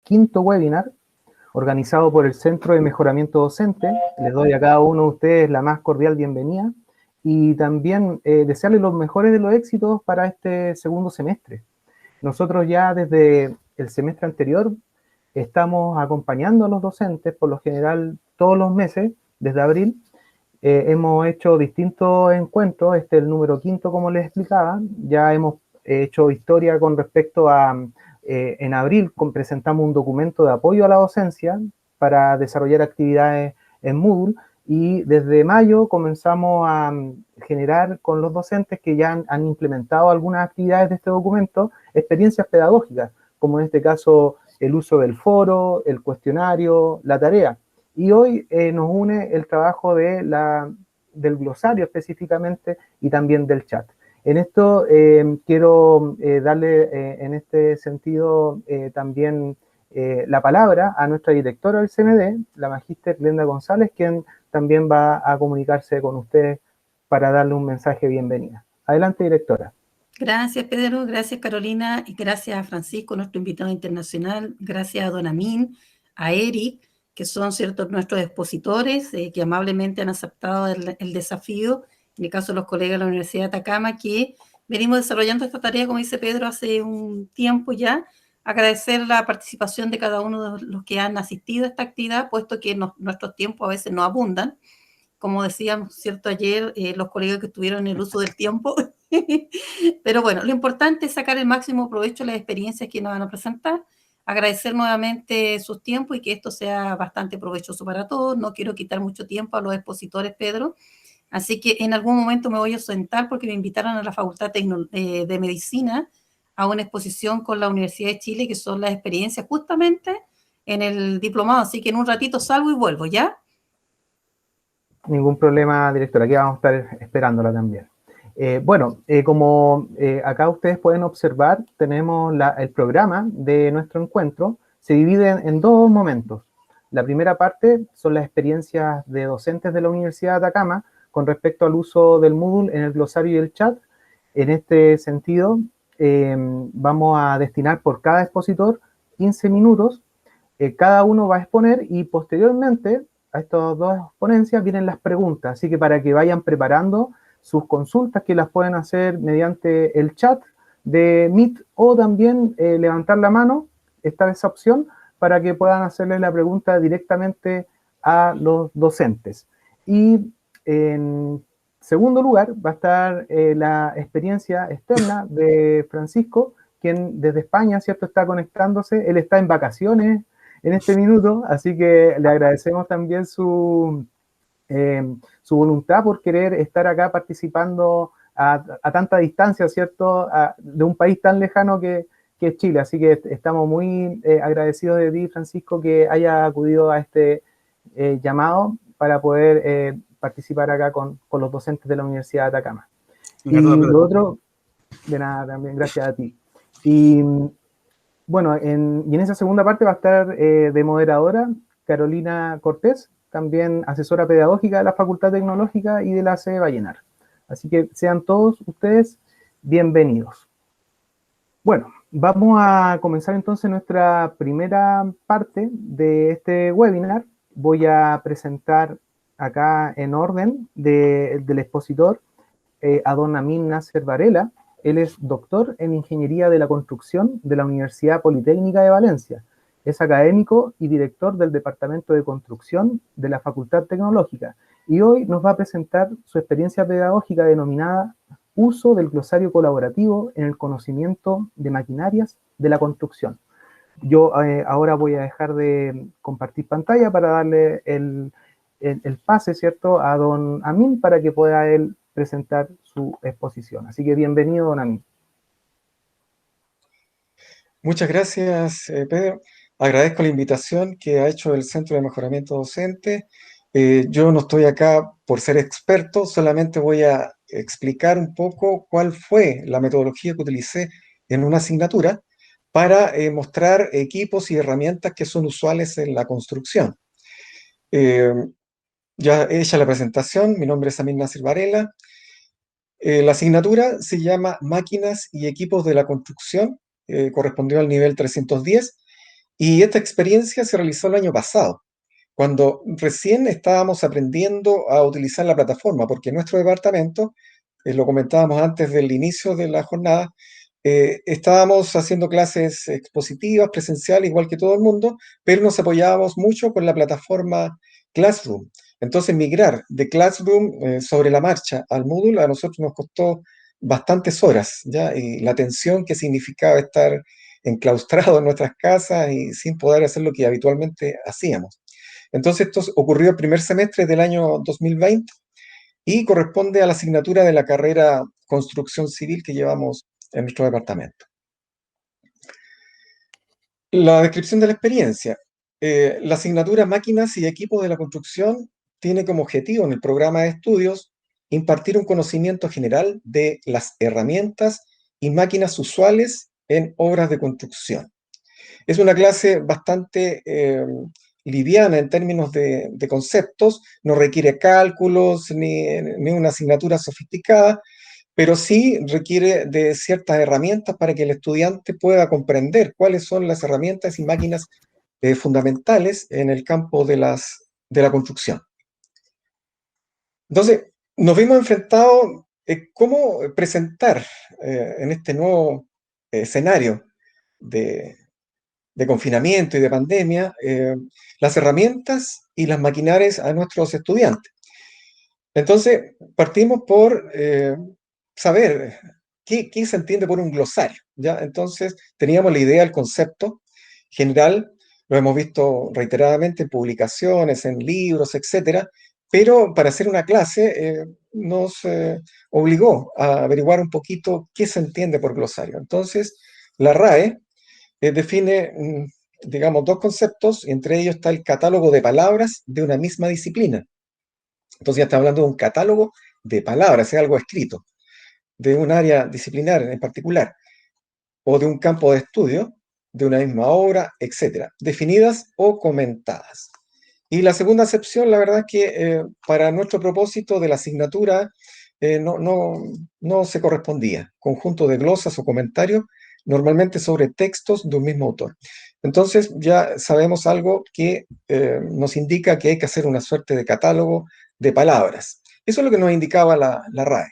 quinto webinar organizado por el Centro de Mejoramiento Docente. Les doy a cada uno de ustedes la más cordial bienvenida y también desearles los mejores de los éxitos para este segundo semestre. Nosotros ya desde el semestre anterior estamos acompañando a los docentes, por lo general todos los meses, desde abril. Hemos hecho distintos encuentros, este es el número quinto como les explicaba, ya hemos hecho historia con respecto a, en abril presentamos un documento de apoyo a la docencia para desarrollar actividades en Moodle y desde mayo comenzamos a generar con los docentes que ya han implementado algunas actividades de este documento, experiencias pedagógicas, como en este caso el uso del foro, el cuestionario, la tarea. Y hoy nos une el trabajo del glosario específicamente y también del chat. En esto quiero darle en este sentido también la palabra a nuestra directora del CMD, la magíster Glenda González, quien también va a comunicarse con ustedes para darle un mensaje de bienvenida. Adelante, directora. Gracias, Pedro, gracias, Carolina, y gracias a Francisco, nuestro invitado internacional, gracias a Don Amin, a Eric, que son ciertos nuestros expositores, que amablemente han aceptado el desafío, en el caso de los colegas de la Universidad de Atacama, que venimos desarrollando esta tarea, como dice Pedro, hace un tiempo ya. Agradecer la participación de cada uno de los que han asistido a esta actividad, puesto que nuestros tiempos a veces no abundan. Como decíamos, cierto, ayer, los colegas que estuvieron en el uso del tiempo. Pero bueno, lo importante es sacar el máximo provecho de las experiencias que nos van a presentar, agradecer nuevamente sus tiempos y que esto sea bastante provechoso para todos. No quiero quitar mucho tiempo a los expositores, Pedro, así que en algún momento me voy a sentar porque me invitaron a la Facultad de Medicina a una exposición con la Universidad de Chile, que son las experiencias justamente en el diplomado, así que en un ratito salgo y vuelvo, ¿ya? Ningún problema, directora, aquí vamos a estar esperándola también. Como acá ustedes pueden observar, tenemos el programa de nuestro encuentro, se divide en dos momentos. La primera parte son las experiencias de docentes de la Universidad de Atacama con respecto al uso del Moodle en el glosario y el chat. En este sentido, vamos a destinar por cada expositor 15 minutos, cada uno va a exponer y posteriormente a estas dos ponencias vienen las preguntas, así que para que vayan preparando sus consultas que las pueden hacer mediante el chat de Meet o también levantar la mano, está esa opción para que puedan hacerle la pregunta directamente a los docentes. Y en segundo lugar va a estar la experiencia externa de Francisco, quien desde España, ¿cierto?, está conectándose, él está en vacaciones en este minuto, así que le agradecemos también su voluntad por querer estar acá participando a tanta distancia, ¿cierto?, de un país tan lejano que es Chile. Así que estamos muy agradecidos de ti, Francisco, que haya acudido a este llamado para poder participar acá con los docentes de la Universidad de Atacama. Y lo otro, de nada, también gracias a ti. Y bueno, y en esa segunda parte va a estar de moderadora Carolina Cortés, también asesora pedagógica de la Facultad Tecnológica y de la sede Vallenar. Así que sean todos ustedes bienvenidos. Bueno, vamos a comenzar entonces nuestra primera parte de este webinar. Voy a presentar acá en orden del expositor a don Amin Nasser Varela. Él es doctor en Ingeniería de la Construcción de la Universidad Politécnica de Valencia. Es académico y director del Departamento de Construcción de la Facultad Tecnológica. Y hoy nos va a presentar su experiencia pedagógica denominada Uso del glosario colaborativo en el conocimiento de maquinarias de la construcción. Yo ahora voy a dejar de compartir pantalla para darle el pase, ¿cierto?, a don Amin para que pueda él presentar su exposición. Así que bienvenido, don Amin. Muchas gracias, Pedro. Agradezco la invitación que ha hecho el Centro de Mejoramiento Docente. Yo no estoy acá por ser experto, solamente voy a explicar un poco cuál fue la metodología que utilicé en una asignatura para mostrar equipos y herramientas que son usuales en la construcción. Ya hecha la presentación, mi nombre es Amin Nasser Varela. La asignatura se llama Máquinas y Equipos de la Construcción, correspondió al nivel 310, Y esta experiencia se realizó el año pasado, cuando recién estábamos aprendiendo a utilizar la plataforma, porque nuestro departamento, lo comentábamos antes del inicio de la jornada, estábamos haciendo clases expositivas, presenciales, igual que todo el mundo, pero nos apoyábamos mucho con la plataforma Classroom. Entonces, migrar de Classroom sobre la marcha al Moodle a nosotros nos costó bastantes horas, ¿ya? Y la tensión que significaba estar enclaustrado en nuestras casas y sin poder hacer lo que habitualmente hacíamos. Entonces, esto ocurrió el primer semestre del año 2020 y corresponde a la asignatura de la carrera Construcción Civil que llevamos en nuestro departamento. La descripción de la experiencia. La asignatura Máquinas y Equipos de la Construcción tiene como objetivo en el programa de estudios impartir un conocimiento general de las herramientas y máquinas usuales en obras de construcción. Es una clase bastante liviana en términos de conceptos, no requiere cálculos ni una asignatura sofisticada, pero sí requiere de ciertas herramientas para que el estudiante pueda comprender cuáles son las herramientas y máquinas fundamentales en el campo de la construcción. Entonces, nos vimos enfrentados a cómo presentar en este nuevo escenario de confinamiento y de pandemia, las herramientas y las maquinarias a nuestros estudiantes. Entonces, partimos por saber qué se entiende por un glosario, ¿ya? Entonces, teníamos la idea, el concepto general, lo hemos visto reiteradamente en publicaciones, en libros, etcétera, pero para hacer una clase nos obligó a averiguar un poquito qué se entiende por glosario. Entonces, la RAE define, digamos, dos conceptos, y entre ellos está el catálogo de palabras de una misma disciplina. Entonces ya está hablando de un catálogo de palabras, es algo escrito, de un área disciplinar en particular, o de un campo de estudio, de una misma obra, etcétera, definidas o comentadas. Y la segunda acepción, la verdad es que para nuestro propósito de la asignatura no se correspondía. Conjunto de glosas o comentarios, normalmente sobre textos de un mismo autor. Entonces ya sabemos algo que nos indica que hay que hacer una suerte de catálogo de palabras. Eso es lo que nos indicaba la RAE.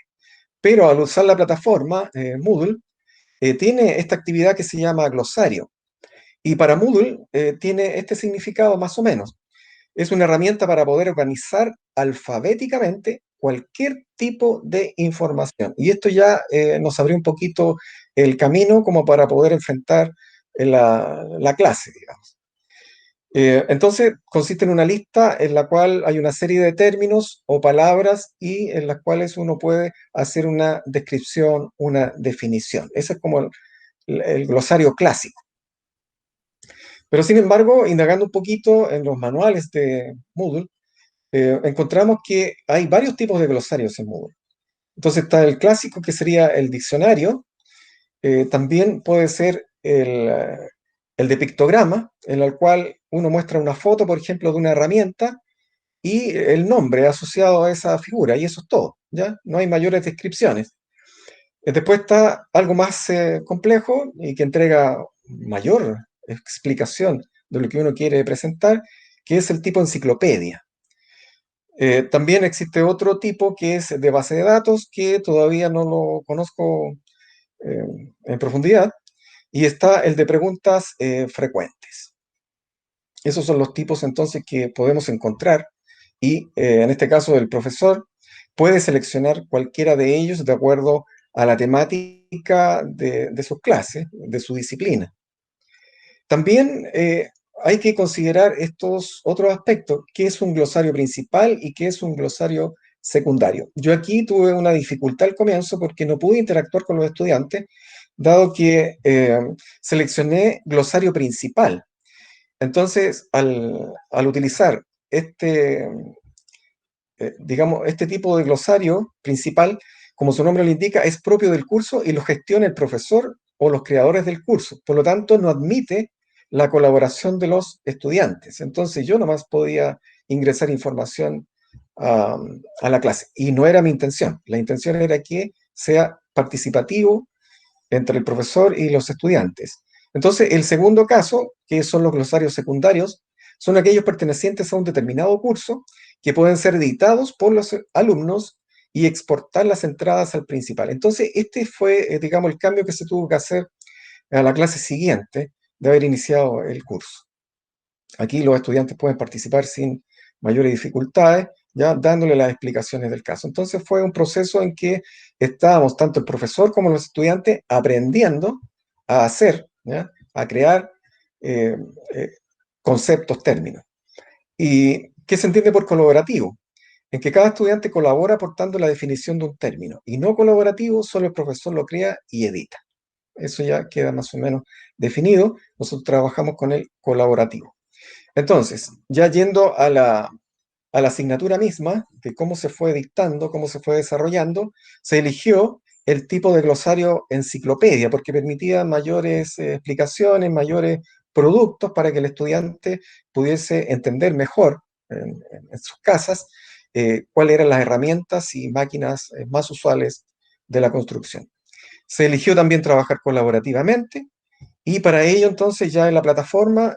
Pero al usar la plataforma Moodle, tiene esta actividad que se llama glosario. Y para Moodle tiene este significado más o menos. Es una herramienta para poder organizar alfabéticamente cualquier tipo de información. Y esto ya nos abrió un poquito el camino como para poder enfrentar la clase, digamos. Entonces, consiste en una lista en la cual hay una serie de términos o palabras y en las cuales uno puede hacer una descripción, una definición. Ese es como el glosario clásico. Pero sin embargo, indagando un poquito en los manuales de Moodle, encontramos que hay varios tipos de glosarios en Moodle. Entonces está el clásico, que sería el diccionario. También puede ser el de pictograma, en el cual uno muestra una foto, por ejemplo, de una herramienta y el nombre asociado a esa figura, y eso es todo, ¿ya? No hay mayores descripciones. Después está algo más complejo y que entrega mayor explicación de lo que uno quiere presentar, que es el tipo enciclopedia. También existe otro tipo que es de base de datos, que todavía no lo conozco en profundidad, y está el de preguntas frecuentes. Esos son los tipos entonces que podemos encontrar, y en este caso el profesor puede seleccionar cualquiera de ellos de acuerdo a la temática de sus clases, de su disciplina. También hay que considerar estos otros aspectos, qué es un glosario principal y qué es un glosario secundario. Yo aquí tuve una dificultad al comienzo porque no pude interactuar con los estudiantes, dado que seleccioné glosario principal. Entonces, al utilizar digamos, este tipo de glosario principal, como su nombre lo indica, es propio del curso y lo gestiona el profesor o los creadores del curso. Por lo tanto, no admite la colaboración de los estudiantes. Entonces, yo nomás podía ingresar información a la clase. Y no era mi intención. La intención era que sea participativo entre el profesor y los estudiantes. Entonces, el segundo caso, que son los glosarios secundarios, son aquellos pertenecientes a un determinado curso que pueden ser editados por los alumnos y exportar las entradas al principal. Entonces, este fue, digamos, el cambio que se tuvo que hacer a la clase siguiente de haber iniciado el curso. Aquí los estudiantes pueden participar sin mayores dificultades, ya dándole las explicaciones del caso. Entonces fue un proceso en que estábamos, tanto el profesor como los estudiantes, aprendiendo a hacer, ¿ya? A crear eh, eh, conceptos, términos. ¿Y qué se entiende por colaborativo? En que cada estudiante colabora aportando la definición de un término. Y no colaborativo, solo el profesor lo crea y edita. Eso ya queda más o menos definido. Nosotros trabajamos con el colaborativo. Entonces, ya yendo a la asignatura misma, de cómo se fue dictando, cómo se fue desarrollando, se eligió el tipo de glosario enciclopedia, porque permitía mayores explicaciones, mayores productos para que el estudiante pudiese entender mejor en sus casas cuáles eran las herramientas y máquinas más usuales de la construcción. Se eligió también trabajar colaborativamente y para ello entonces ya en la plataforma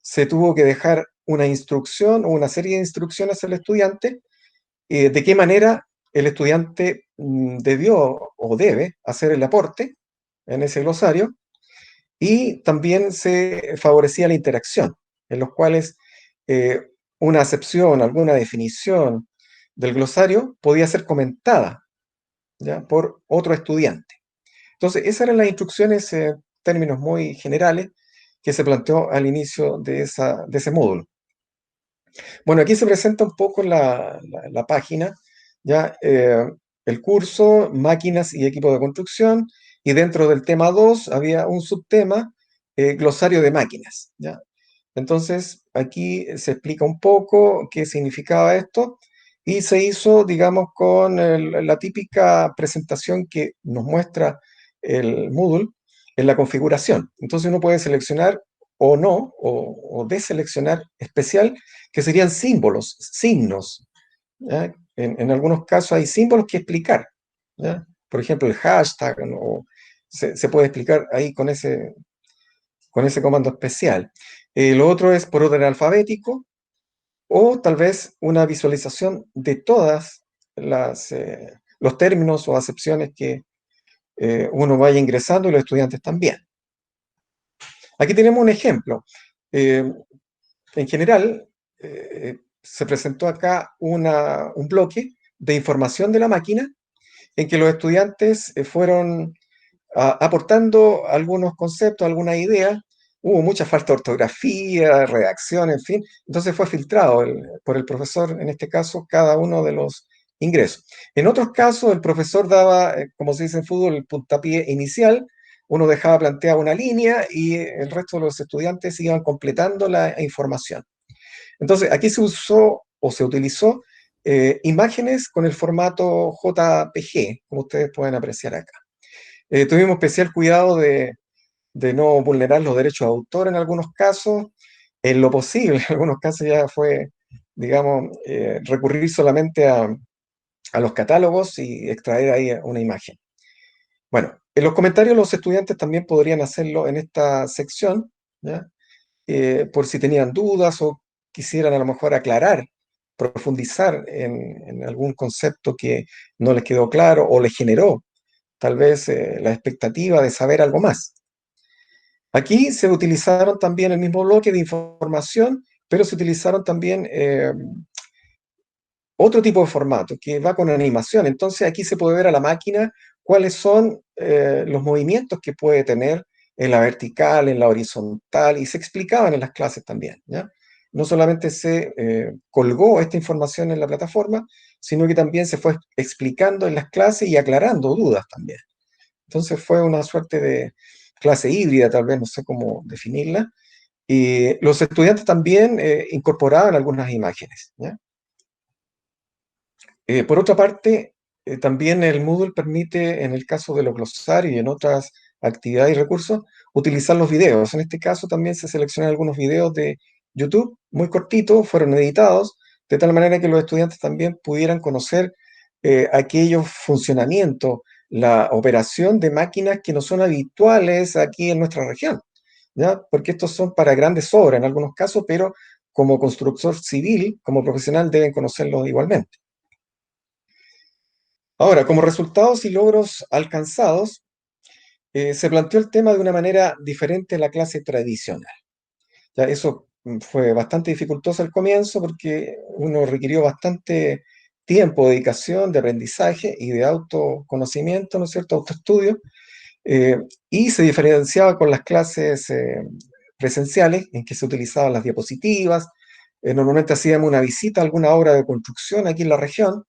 se tuvo que dejar una instrucción o una serie de instrucciones al estudiante de qué manera el estudiante debió o debe hacer el aporte en ese glosario, y también se favorecía la interacción, en los cuales una acepción, alguna definición del glosario podía ser comentada, ¿ya?, por otro estudiante. Entonces, esas eran las instrucciones, términos muy generales, que se planteó al inicio de ese módulo. Bueno, aquí se presenta un poco la página, ya el curso, máquinas y equipos de construcción, y dentro del tema 2 había un subtema, glosario de máquinas, ¿ya? Entonces, aquí se explica un poco qué significaba esto, y se hizo, digamos, con la típica presentación que nos muestra el Moodle en la configuración. Entonces uno puede seleccionar o no, o deseleccionar especial, que serían símbolos, signos, ¿ya? En algunos casos hay símbolos que explicar, ¿ya? Por ejemplo, el hashtag, ¿no? Se puede explicar ahí con ese comando especial. Lo otro es por orden alfabético, o tal vez una visualización de todas los términos o acepciones que uno vaya ingresando, y los estudiantes también. Aquí tenemos un ejemplo. En general, se presentó acá un bloque de información de la máquina en que los estudiantes fueron aportando algunos conceptos, algunas ideas. Hubo mucha falta de ortografía, redacción, en fin. Entonces fue filtrado por el profesor, en este caso, cada uno de los ingresos. En otros casos, el profesor daba, como se dice en fútbol, el puntapié inicial. Uno dejaba planteada una línea y el resto de los estudiantes iban completando la información. Entonces, aquí se usó o se utilizó imágenes con el formato JPG, como ustedes pueden apreciar acá. Tuvimos especial cuidado de no vulnerar los derechos de autor en algunos casos, en lo posible. En algunos casos ya fue, digamos, recurrir solamente a los catálogos y extraer ahí una imagen. Bueno, en los comentarios los estudiantes también podrían hacerlo en esta sección, ¿ya? Por si tenían dudas o quisieran a lo mejor aclarar, profundizar en algún concepto que no les quedó claro o les generó tal vez la expectativa de saber algo más. Aquí se utilizaron también el mismo bloque de información, pero se utilizaron también otro tipo de formato que va con animación. Entonces aquí se puede ver a la máquina cuáles son los movimientos que puede tener en la vertical, en la horizontal, y se explicaban en las clases también, ¿ya? No solamente se colgó esta información en la plataforma, sino que también se fue explicando en las clases y aclarando dudas también. Entonces fue una suerte de clase híbrida, tal vez, no sé cómo definirla. Y los estudiantes también incorporaban algunas imágenes, ¿ya? Por otra parte, también el Moodle permite, en el caso de los glosarios y en otras actividades y recursos, utilizar los videos. En este caso también se seleccionan algunos videos de YouTube, muy cortitos, fueron editados, de tal manera que los estudiantes también pudieran conocer aquellos funcionamientos, la operación de máquinas que no son habituales aquí en nuestra región, ¿ya? Porque estos son para grandes obras en algunos casos, pero como constructor civil, como profesional, deben conocerlos igualmente. Ahora, como resultados y logros alcanzados, se planteó el tema de una manera diferente a la clase tradicional. Ya eso fue bastante dificultoso al comienzo porque uno requirió bastante tiempo, dedicación, de aprendizaje y de autoconocimiento, ¿no es cierto?, autoestudio, eh, y se diferenciaba con las clases presenciales en que se utilizaban las diapositivas. Normalmente hacíamos una visita a alguna obra de construcción aquí en la región,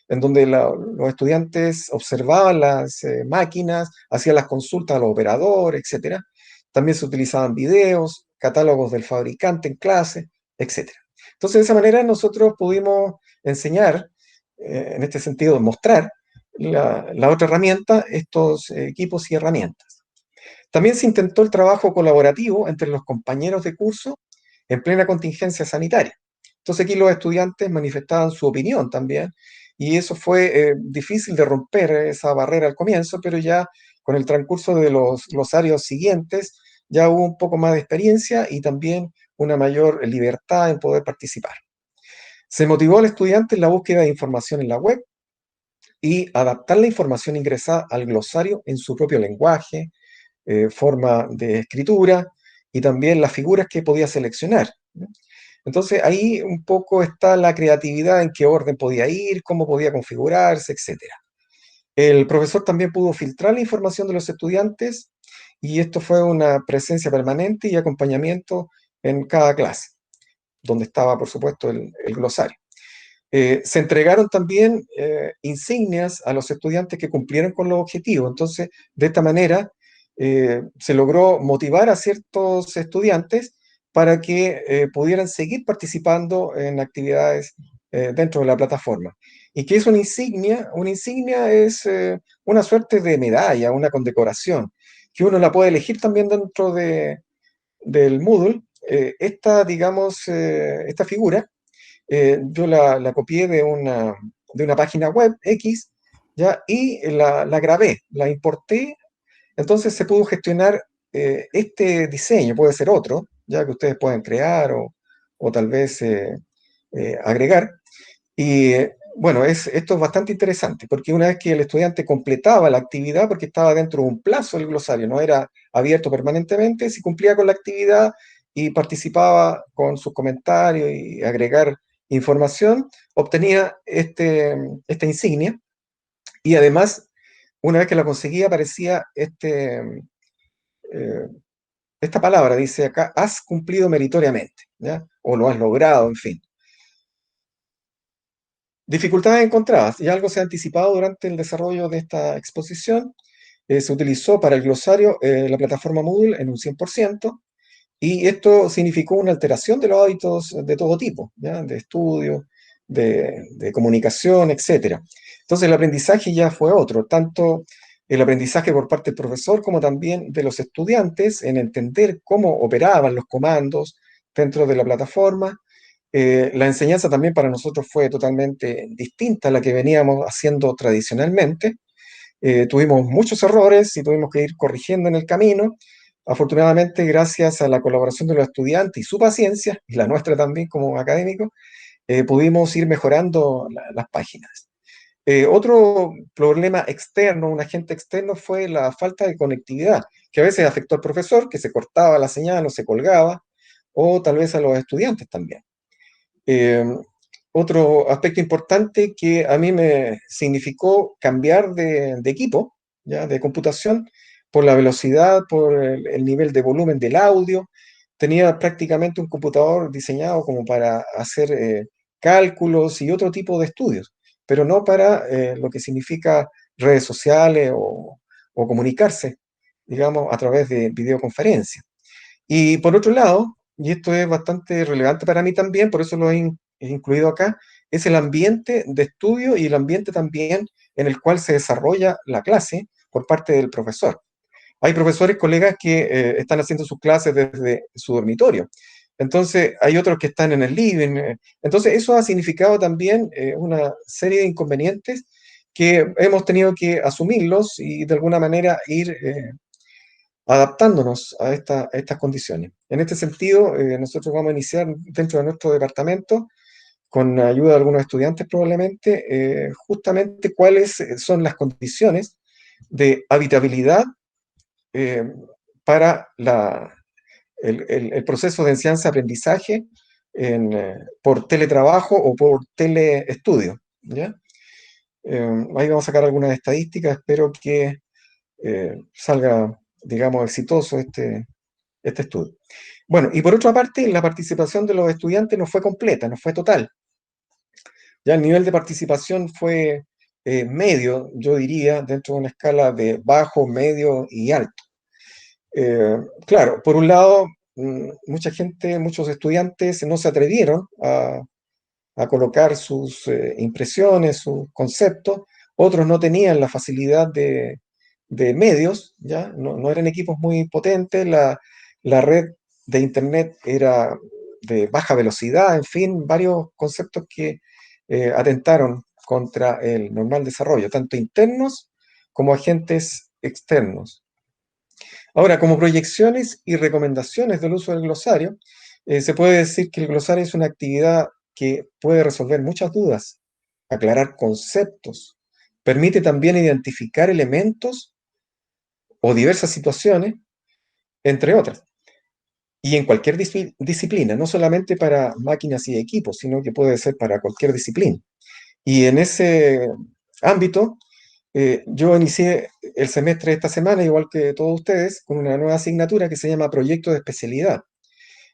en donde los estudiantes observaban las máquinas, hacían las consultas a los operadores, etcétera. También se utilizaban videos, catálogos del fabricante en clase, etcétera. Entonces, de esa manera nosotros pudimos enseñar, en este sentido, mostrar la otra herramienta, estos equipos y herramientas. También se intentó el trabajo colaborativo entre los compañeros de curso en plena contingencia sanitaria. Entonces aquí los estudiantes manifestaban su opinión también, y eso fue difícil de romper esa barrera al comienzo, pero ya con el transcurso de los glosarios siguientes ya hubo un poco más de experiencia y también una mayor libertad en poder participar. Se motivó al estudiante en la búsqueda de información en la web y adaptar la información ingresada al glosario en su propio lenguaje, forma de escritura y también las figuras que podía seleccionar. Entonces ahí un poco está la creatividad en qué orden podía ir, cómo podía configurarse, etcétera. El profesor también pudo filtrar la información de los estudiantes y esto fue una presencia permanente y acompañamiento en cada clase, donde estaba, por supuesto, el glosario. Se entregaron también insignias a los estudiantes que cumplieron con los objetivos. Entonces, de esta manera, se logró motivar a ciertos estudiantes para que pudieran seguir participando en actividades dentro de la plataforma. ¿Y qué es una insignia? Una insignia es una suerte de medalla, una condecoración, que uno la puede elegir también dentro del Moodle. Digamos, esta figura yo la copié de una página web X, ¿ya? Y la grabé, la importé, entonces se pudo gestionar este diseño, puede ser otro, ya que ustedes pueden crear o tal vez agregar. Y bueno, esto es bastante interesante, porque una vez que el estudiante completaba la actividad, porque estaba dentro de un plazo el glosario, no era abierto permanentemente, si cumplía con la actividad y participaba con sus comentarios y agregar información, obtenía esta insignia y además, una vez que la conseguía, aparecía eh, esta palabra, dice acá, has cumplido meritoriamente, ¿ya? O lo has logrado, en fin. Dificultades encontradas, y algo se ha anticipado durante el desarrollo de esta exposición. Se utilizó para el glosario la plataforma Moodle en un 100%, y esto significó una alteración de los hábitos de todo tipo, ¿ya? De estudio, de comunicación, etc. Entonces el aprendizaje ya fue otro, tanto el aprendizaje por parte del profesor como también de los estudiantes en entender cómo operaban los comandos dentro de la plataforma. La enseñanza también para nosotros fue totalmente distinta a la que veníamos haciendo tradicionalmente. Tuvimos muchos errores y tuvimos que ir corrigiendo en el camino. Afortunadamente, gracias a la colaboración de los estudiantes y su paciencia, y la nuestra también como académicos, pudimos ir mejorando las páginas. Otro problema externo, un agente externo, fue la falta de conectividad, que a veces afectó al profesor, que se cortaba la señal o se colgaba, o tal vez a los estudiantes también. Eh, Otro aspecto importante que a mí me significó cambiar de equipo, ¿ya? De computación, por la velocidad, por el nivel de volumen del audio. Tenía prácticamente un computador diseñado como para hacer cálculos y otro tipo de estudios, pero no para lo que significa redes sociales o comunicarse, digamos, a través de videoconferencia. Y por otro lado, y esto es bastante relevante para mí también, por eso lo he incluido acá, es el ambiente de estudio y el ambiente también en el cual se desarrolla la clase por parte del profesor. Hay profesores, colegas que están haciendo sus clases desde su dormitorio. Entonces, hay otros que están en el living. Entonces, eso ha significado también una serie de inconvenientes que hemos tenido que asumirlos y de alguna manera ir adaptándonos a estas condiciones. En este sentido, nosotros vamos a iniciar dentro de nuestro departamento, con ayuda de algunos estudiantes probablemente, justamente cuáles son las condiciones de habitabilidad eh, para el proceso de enseñanza-aprendizaje por teletrabajo o por teleestudio, ¿ya? Ahí vamos a sacar algunas estadísticas, espero que salga, digamos, exitoso este estudio. Bueno, y por otra parte, la participación de los estudiantes no fue completa, no fue total. Ya el nivel de participación fue medio, yo diría, dentro de una escala de bajo, medio y alto. Claro, por un lado, mucha gente, muchos estudiantes no se atrevieron a colocar sus impresiones, sus conceptos. Otros no tenían la facilidad de medios, ¿ya? No eran equipos muy potentes, la red de internet era de baja velocidad, en fin, varios conceptos que atentaron contra el normal desarrollo, tanto internos como agentes externos. Ahora, como proyecciones y recomendaciones del uso del glosario, se puede decir que el glosario es una actividad que puede resolver muchas dudas, aclarar conceptos, permite también identificar elementos o diversas situaciones, entre otras. Y en cualquier disciplina, no solamente para máquinas y equipos, sino que puede ser para cualquier disciplina. Y en ese ámbito, yo inicié el semestre de esta semana, igual que todos ustedes, con una nueva asignatura que se llama Proyecto de Especialidad.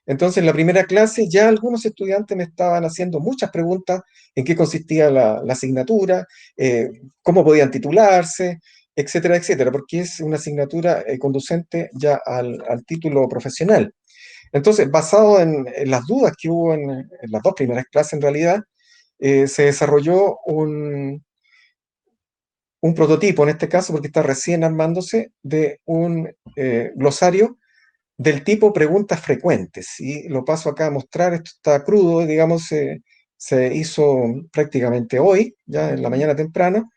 Entonces, en la primera clase ya algunos estudiantes me estaban haciendo muchas preguntas en qué consistía la asignatura, cómo podían titularse, etcétera, etcétera, porque es una asignatura conducente ya al título profesional. Entonces, basado en las dudas que hubo en las dos primeras clases en realidad, se desarrolló un prototipo, en este caso, porque está recién armándose, de un glosario del tipo preguntas frecuentes. Y lo paso acá a mostrar, esto está crudo, digamos, se hizo prácticamente hoy, ya en la mañana temprano,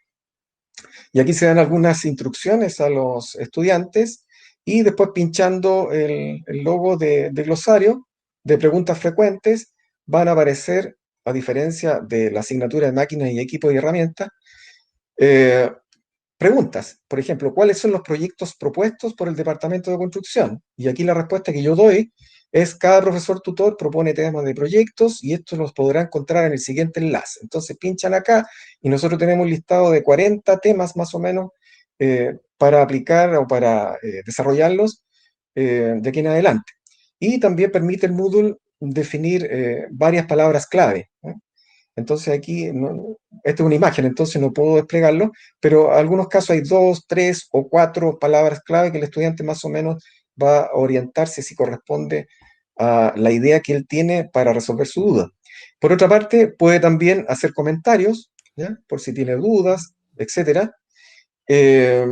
y aquí se dan algunas instrucciones a los estudiantes, y después pinchando el logo de glosario de preguntas frecuentes, van a aparecer, a diferencia de la asignatura de máquinas y equipos y herramientas, eh, preguntas. Por ejemplo, ¿cuáles son los proyectos propuestos por el Departamento de Construcción? Y aquí la respuesta que yo doy es: cada profesor tutor propone temas de proyectos y estos los podrán encontrar en el siguiente enlace. Entonces pinchan acá y nosotros tenemos un listado de 40 temas más o menos para aplicar o para desarrollarlos de aquí en adelante. Y también permite el Moodle definir varias palabras clave, ¿eh? Entonces aquí, esta es una imagen, entonces no puedo desplegarlo, pero en algunos casos hay 2, 3 o 4 palabras clave que el estudiante más o menos va a orientarse si corresponde a la idea que él tiene para resolver su duda. Por otra parte, puede también hacer comentarios, ¿ya? Por si tiene dudas, etcétera. Eh,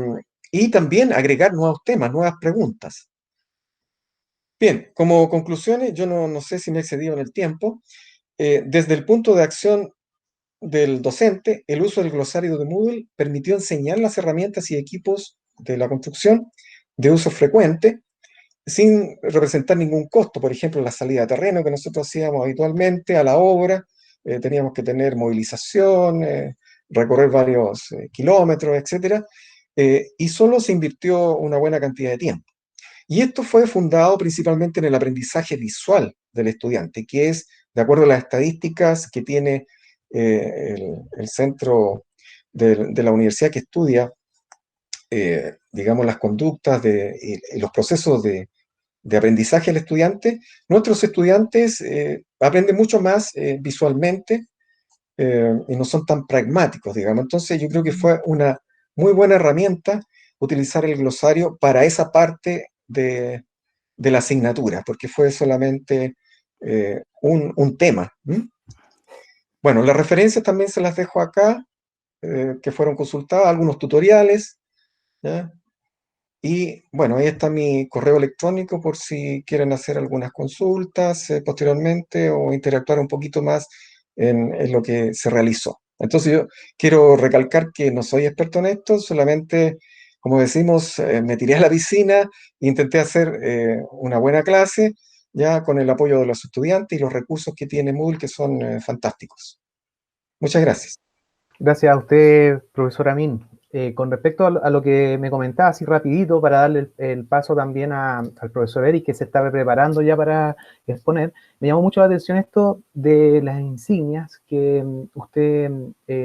y también agregar nuevos temas, nuevas preguntas. Bien, como conclusiones, yo no sé si me he excedido en el tiempo. Desde el punto de acción del docente, el uso del glosario de Moodle permitió enseñar las herramientas y equipos de la construcción de uso frecuente, sin representar ningún costo. Por ejemplo, la salida de terreno que nosotros hacíamos habitualmente a la obra, teníamos que tener movilización, recorrer varios kilómetros, etcétera, y solo se invirtió una buena cantidad de tiempo. Y esto fue fundado principalmente en el aprendizaje visual del estudiante, que es, de acuerdo a las estadísticas que tiene el centro de la universidad que estudia, digamos, las conductas y los procesos de aprendizaje del estudiante. Nuestros estudiantes aprenden mucho más visualmente y no son tan pragmáticos, digamos. Entonces yo creo que fue una muy buena herramienta utilizar el glosario para esa parte de la asignatura, porque fue solamente un tema. Bueno, las referencias también se las dejo acá, que fueron consultadas, algunos tutoriales, ¿ya? Y bueno, ahí está mi correo electrónico por si quieren hacer algunas consultas posteriormente o interactuar un poquito más en lo que se realizó. Entonces yo quiero recalcar que no soy experto en esto, solamente, como decimos, me tiré a la piscina, e intenté hacer una buena clase, ya con el apoyo de los estudiantes y los recursos que tiene Moodle, que son fantásticos. Muchas gracias. Gracias a usted, profesor Amin. Con respecto a lo que me comentaba, así rapidito, para darle el paso también al profesor Eric, que se estaba preparando ya para exponer, me llamó mucho la atención esto de las insignias que usted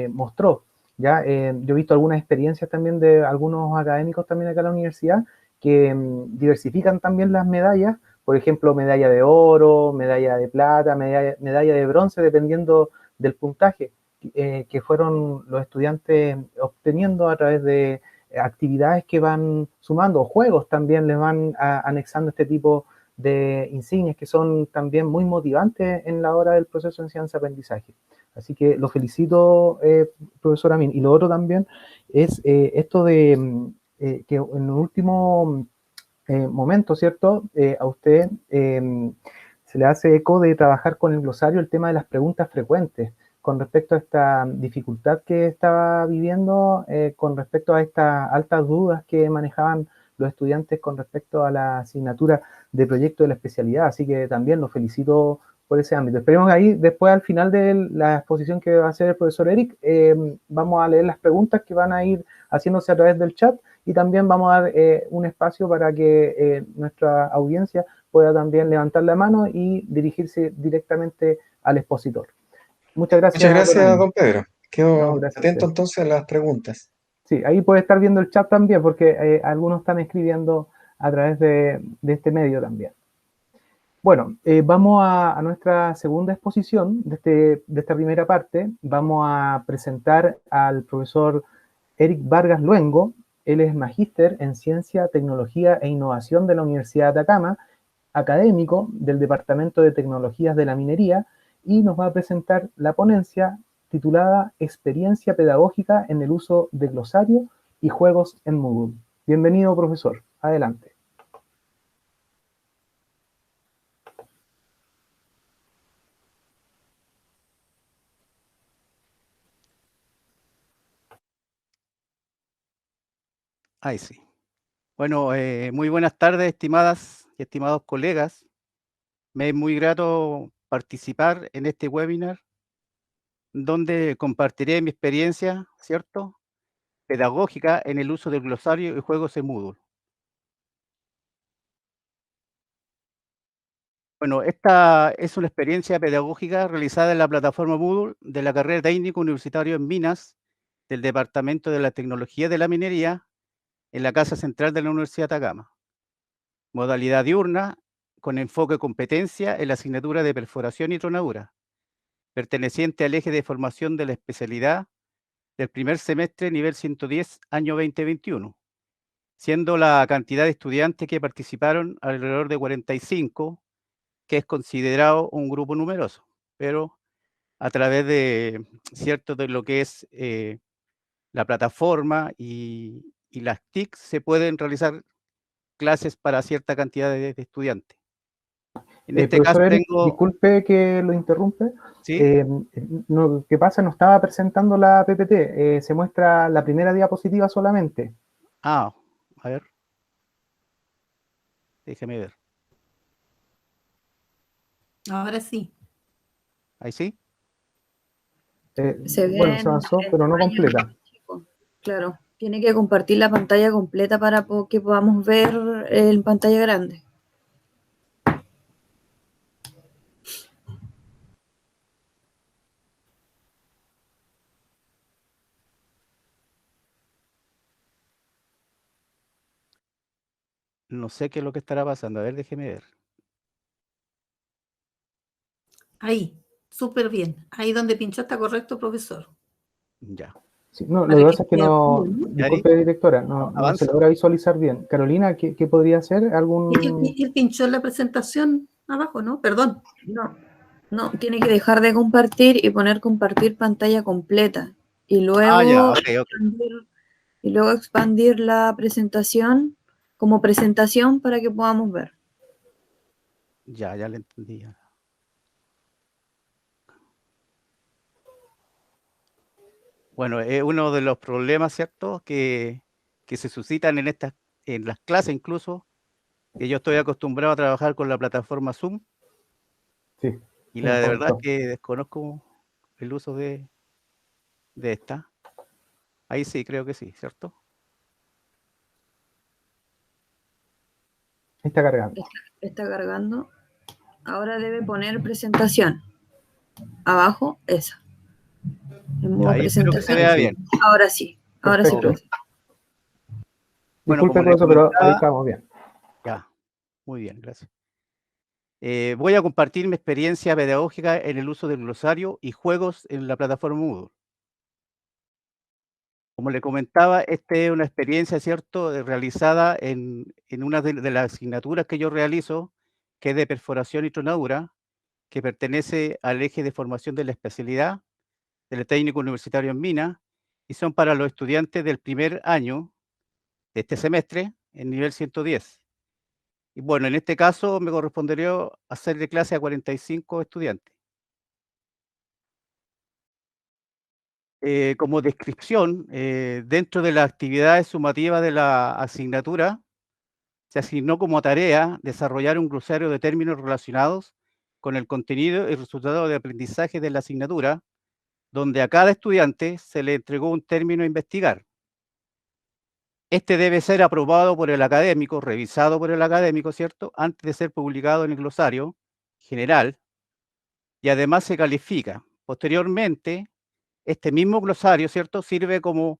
mostró. ¿Ya? Yo he visto algunas experiencias también de algunos académicos también acá en la universidad que diversifican también las medallas, por ejemplo, medalla de oro, medalla de plata, medalla de bronce, dependiendo del puntaje que fueron los estudiantes obteniendo a través de actividades que van sumando, o juegos también les van anexando este tipo de insignias que son también muy motivantes en la hora del proceso de enseñanza-aprendizaje. Así que lo felicito, profesor Amin. Y lo otro también es esto de que en el último momento, ¿cierto? A usted se le hace eco de trabajar con el glosario el tema de las preguntas frecuentes con respecto a esta dificultad que estaba viviendo, con respecto a estas altas dudas que manejaban los estudiantes con respecto a la asignatura de proyecto de la especialidad. Así que también los felicito por ese ámbito. Esperemos que ahí, después al final de la exposición que va a hacer el profesor Eric, vamos a leer las preguntas que van a ir haciéndose a través del chat y también vamos a dar un espacio para que nuestra audiencia pueda también levantar la mano y dirigirse directamente al expositor. Muchas Muchas gracias, don gracias, Amin. don Pedro. No, Quedo gracias a atento usted. entonces a las preguntas. Sí, ahí puede estar viendo el chat también, porque algunos están escribiendo a través de este medio también. Bueno, vamos a nuestra segunda exposición de esta primera parte. Vamos a presentar al profesor Eric Vargas Luengo. Él es magíster en Ciencia, Tecnología e Innovación de la Universidad de Atacama, académico del Departamento de Tecnologías de la Minería, y nos va a presentar la ponencia titulada Experiencia pedagógica en el uso de glosario y juegos en Moodle. Bienvenido, profesor. Adelante. Ahí sí. Bueno, muy buenas tardes, estimadas y estimados colegas. Me es muy grato participar en este webinar donde compartiré mi experiencia, ¿cierto?, pedagógica en el uso del glosario y juegos en Moodle. Bueno, esta es una experiencia pedagógica realizada en la plataforma Moodle de la carrera técnico universitario en Minas del Departamento de la Tecnología de la Minería en la Casa Central de la Universidad de Atacama. Modalidad diurna con enfoque competencia en la asignatura de perforación y tronadura, perteneciente al eje de formación de la especialidad del primer semestre nivel 110, año 2021, siendo la cantidad de estudiantes que participaron alrededor de 45, que es considerado un grupo numeroso, pero a través de cierto de lo que es la plataforma y las TIC se pueden realizar clases para cierta cantidad de estudiantes. En este caso Profesor Eric, tengo, disculpe que lo interrumpe. ¿sí? Lo que pasa, no estaba presentando la PPT, se muestra la primera diapositiva solamente. Ah, a ver, déjeme ver. Ahora sí. ¿Ahí sí? Se Bueno, ve se avanzó, pero no completa. chico. Claro, tiene que compartir la pantalla completa para que podamos ver en pantalla grande. No sé qué es lo que estará pasando. A ver, déjeme ver. Ahí, súper bien. Ahí donde pinchó está correcto, profesor. Ya. Sí, no, lo Para que que pasa es que quede no, bien, ¿no? Yari, disculpe directora, no se avanza. logra visualizar bien. Carolina, ¿qué podría hacer? Él pinchó en la presentación abajo, ¿no? Perdón. No, no, tiene que dejar de compartir y poner compartir pantalla completa. Y Ah, ya, luego ok, ok. expandir la presentación como presentación para que podamos ver. Ya le entendí. Bueno, es uno de los problemas, ¿cierto?, que se suscitan en las clases incluso, que yo estoy acostumbrado a trabajar con la plataforma Zoom, Sí, y se la nos de verdad es comentó. que desconozco el uso de esta. Ahí sí, creo que sí, ¿cierto? Está cargando. Está cargando. Ahora debe poner presentación. Abajo, esa. En Ya, modo ahí espero que se presentación. vea Sí, bien. Ahora sí. Ahora sí, perfecto. Ok. profesor. Bueno, Disculpe, como le profesor, pero ahí comentaba, estamos bien. ya, muy bien, gracias. Voy a compartir mi experiencia pedagógica en el uso del glosario y juegos en la plataforma Moodle. Como le comentaba, esta es una experiencia, ¿cierto?, realizada en una de las asignaturas que yo realizo, que es de perforación y tronadura, que pertenece al eje de formación de la especialidad del técnico universitario en minas, y son para los estudiantes del primer año de este semestre, en nivel 110. Y bueno, en este caso me correspondería hacerle clase a 45 estudiantes. Como descripción, dentro de las actividades sumativas de la asignatura, se asignó como tarea desarrollar un glosario de términos relacionados con el contenido y resultado de aprendizaje de la asignatura, donde a cada estudiante se le entregó un término a investigar. Este debe ser aprobado por el académico, revisado por el académico, ¿cierto?, antes de ser publicado en el glosario general, y además se califica. Posteriormente, este mismo glosario, ¿cierto?, sirve como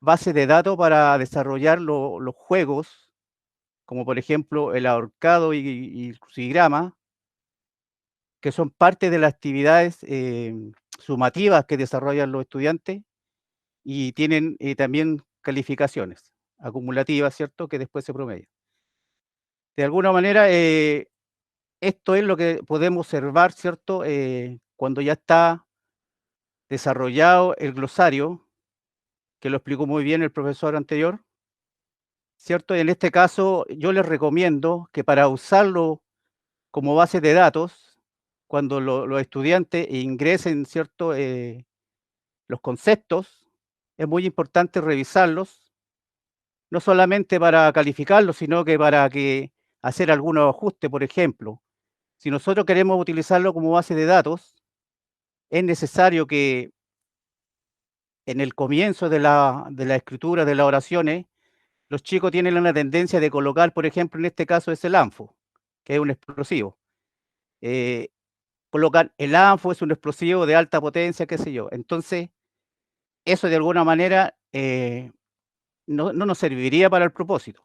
base de datos para desarrollar los juegos, como por ejemplo el ahorcado y el crucigrama, que son parte de las actividades sumativas que desarrollan los estudiantes y tienen también calificaciones acumulativas, ¿cierto?, que después se promedian. De alguna manera, esto es lo que podemos observar, ¿cierto?, cuando ya está desarrollado el glosario, que lo explicó muy bien el profesor anterior, ¿cierto? En este caso, yo les recomiendo que para usarlo como base de datos, cuando los estudiantes ingresen, ¿cierto?, los conceptos, es muy importante revisarlos, no solamente para calificarlos, sino que para hacer algunos ajustes. Por ejemplo, si nosotros queremos utilizarlo como base de datos, es necesario que en el comienzo de la escritura de las oraciones, los chicos tienen una tendencia de colocar, por ejemplo, en este caso es el ANFO, que es un explosivo. Eh, Colocan el ANFO, es un explosivo de alta potencia, qué sé yo. Entonces, eso de alguna manera no nos serviría para el propósito.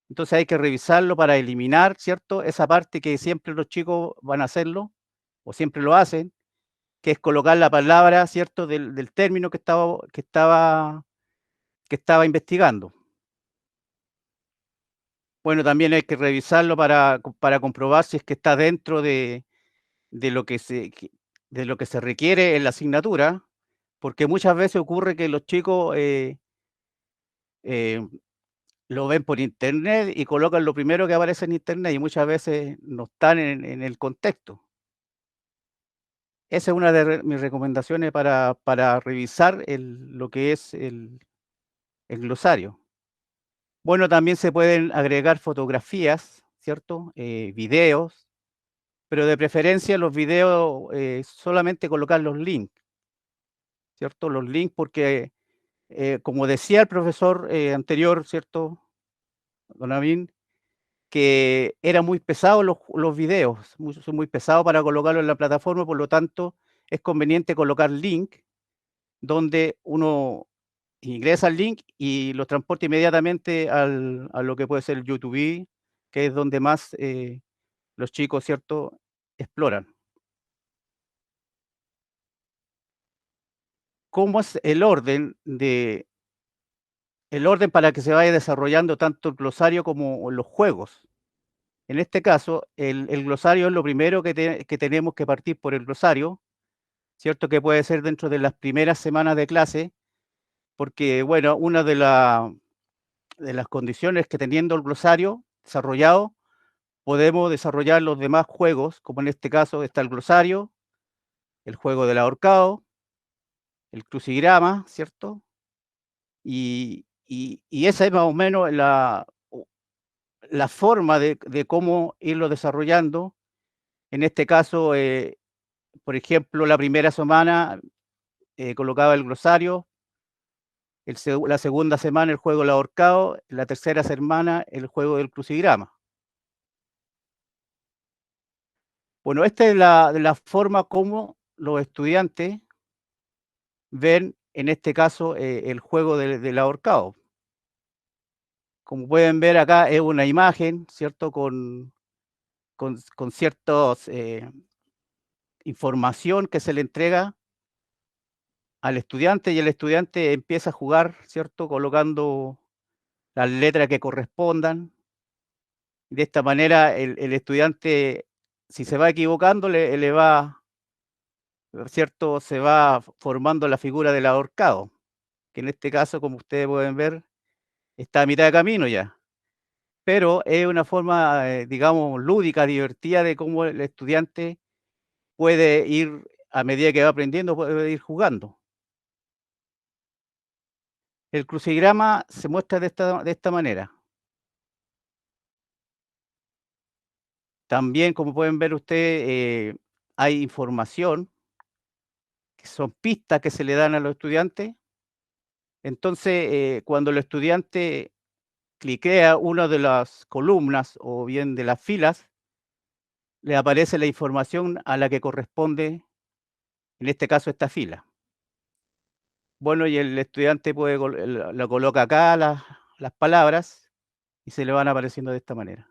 Entonces hay que revisarlo para eliminar, ¿cierto?, esa parte que siempre los chicos van a hacerlo, o siempre lo hacen, que es colocar la palabra, ¿cierto?, del término que estaba investigando. Bueno, también hay que revisarlo para comprobar si es que está dentro de lo que se requiere en la asignatura, porque muchas veces ocurre que los chicos eh, lo ven por internet y colocan lo primero que aparece en internet y muchas veces no están en el contexto. Esa es una de mis recomendaciones para revisar lo que es el glosario. Bueno, también se pueden agregar fotografías, ¿cierto? Videos, pero de preferencia los videos solamente colocar los links, ¿cierto? Los links porque, como decía el profesor anterior, ¿cierto, don Amin? Que eran muy pesados los videos, son muy pesados para colocarlo en la plataforma, por lo tanto, es conveniente colocar link donde uno ingresa al link y lo transporta inmediatamente a lo que puede ser el YouTube, que es donde más los chicos, ¿cierto?, exploran. ¿Cómo es el orden para que se vaya desarrollando tanto el glosario como los juegos? En este caso, el glosario es lo primero que tenemos que partir por el glosario, ¿cierto? Que puede ser dentro de las primeras semanas de clase, porque, bueno, una de las condiciones que teniendo el glosario desarrollado, podemos desarrollar los demás juegos, como en este caso está el glosario, el juego del ahorcado, el crucigrama, ¿cierto? Y esa es más o menos la forma de cómo irlo desarrollando. En este caso, por ejemplo, la primera semana colocaba el glosario, la segunda semana el juego del ahorcado, la tercera semana el juego del crucigrama. Bueno, esta es la forma como los estudiantes ven, en este caso, el juego del ahorcado. Como pueden ver acá es una imagen, ¿cierto? Con ciertos información que se le entrega al estudiante y el estudiante empieza a jugar, ¿cierto? Colocando las letras que correspondan. De esta manera el estudiante, si se va equivocando, le va, ¿cierto? Se va formando la figura del ahorcado, que en este caso, como ustedes pueden ver, está a mitad de camino ya. Pero es una forma, digamos, lúdica, divertida de cómo el estudiante puede ir, a medida que va aprendiendo, puede ir jugando. El crucigrama se muestra de esta manera. También, como pueden ver ustedes, hay información, que son pistas que se le dan a los estudiantes. Entonces, cuando el estudiante cliquea una de las columnas o bien de las filas, le aparece la información a la que corresponde, en este caso, esta fila. Bueno, y el estudiante lo coloca acá las palabras y se le van apareciendo de esta manera.